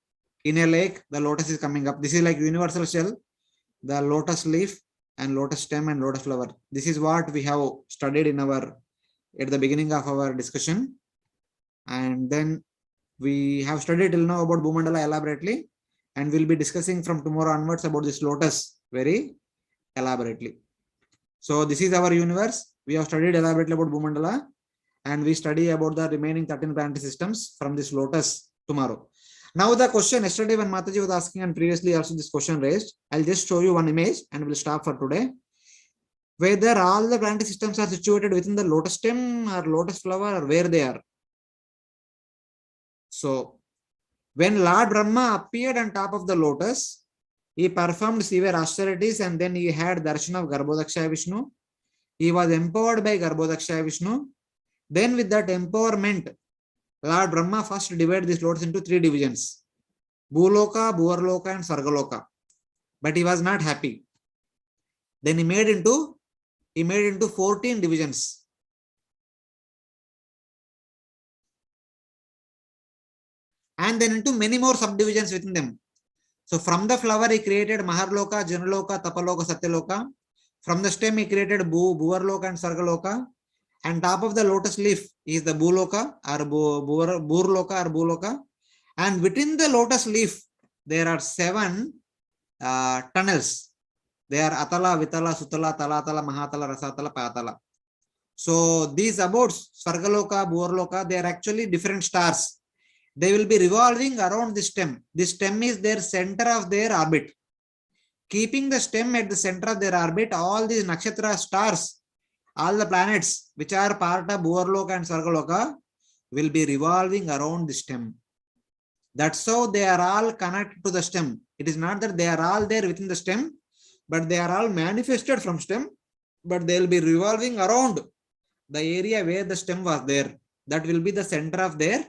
In a lake, the lotus is coming up. This is like universal shell, the lotus leaf and lotus stem and lotus flower. This is what we have studied at the beginning of our discussion. And then we have studied till now about Bhumandala elaborately, and we'll be discussing from tomorrow onwards about this lotus very elaborately. So this is our universe. We have studied elaborately about Bhumandala, and we study about the remaining 13 planetary systems from this lotus tomorrow. Now the question yesterday when Mataji was asking, and previously also this question raised, I'll just show you one image and we'll stop for today. Whether all the planetary systems are situated within the lotus stem or lotus flower or where they are. So when Lord Brahma appeared on top of the lotus, he performed severe austerities and then he had darshan of Garbhodakshaya Vishnu. He was empowered by Garbhodakshaya Vishnu. Then with that empowerment, Lord Brahma first divided this lotus into 3 divisions, Bhuloka, Bhuvarloka and Sargaloka. But he was not happy. Then he made into he made into 14 divisions. And then into many more subdivisions within them. So from the flower he created Maharloka, Janaloka, Tapaloka, Satyaloka. From the stem he created Bhuvarloka and Sargaloka. And top of the lotus leaf is the Bhuloka or Bhurloka or Bhuloka. And within the lotus leaf there are 7 tunnels. They are Atala, Vitala, Sutala, Talatala, Mahatala, Rasatala, Patala. So these abodes, Svargaloka, Bhuvarloka, they are actually different stars. They will be revolving around this stem. This stem is their center of their orbit. Keeping the stem at the center of their orbit, all these nakshatra stars, all the planets which are part of Bhuvarloka and Svargaloka will be revolving around the stem. That's how they are all connected to the stem. It is not that they are all there within the stem, but they are all manifested from stem, but they will be revolving around the area where the stem was there. That will be the center of their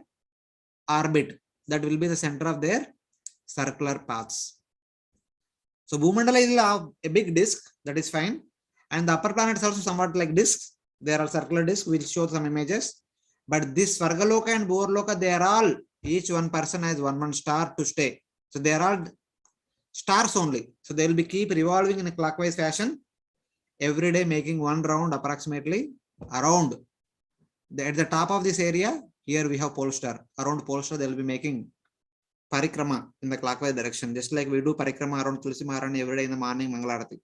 orbit. That will be the center of their circular paths. So Bhumandala is a big disk, that is fine. And the upper planets also somewhat like disks. They are all circular disks. We'll show some images. But this Svargaloka and Bhuvarloka, they are all, each one person has one star to stay. So they are all stars only. So they will be keep revolving in a clockwise fashion, every day making one round approximately around. At the top of this area, here we have pole star. Around pole star, they will be making parikrama in the clockwise direction, just like we do parikrama around Tulsi Maharani every day in the morning Mangalarati.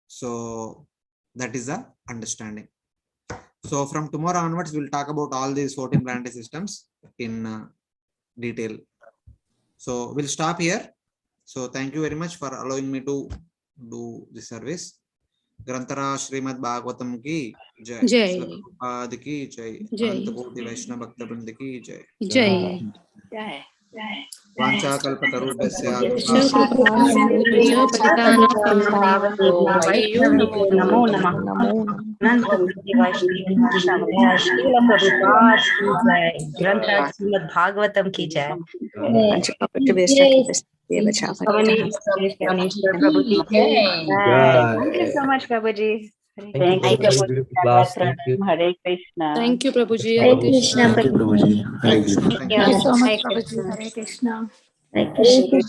So that is the understanding. So from tomorrow onwards, we'll talk about all these 14 planetary systems in detail. So we'll stop here. So thank you very much for allowing me to do this service. Grantara Srimad Bhagavatam ki jai. Prabhupada ki jai. Anantapurti Vaishnava Bhakta Vrinda ki jai. Jai. Jai. Jai. Vancha kalpatarubhyasya नमो नमः अनंत कोटि वैष्णव श्रील प्रभुपाद की जय। ग्रंथ श्रीमद् भागवतम की जय। Prabhu ji thank you so much Prabhu ji. Thank you, Prabhuji. Hare Krishna. Thank you, Prabhuji. Hare Krishna. Thank you so much, Prabhuji. Hare Krishna. Hare Krishna.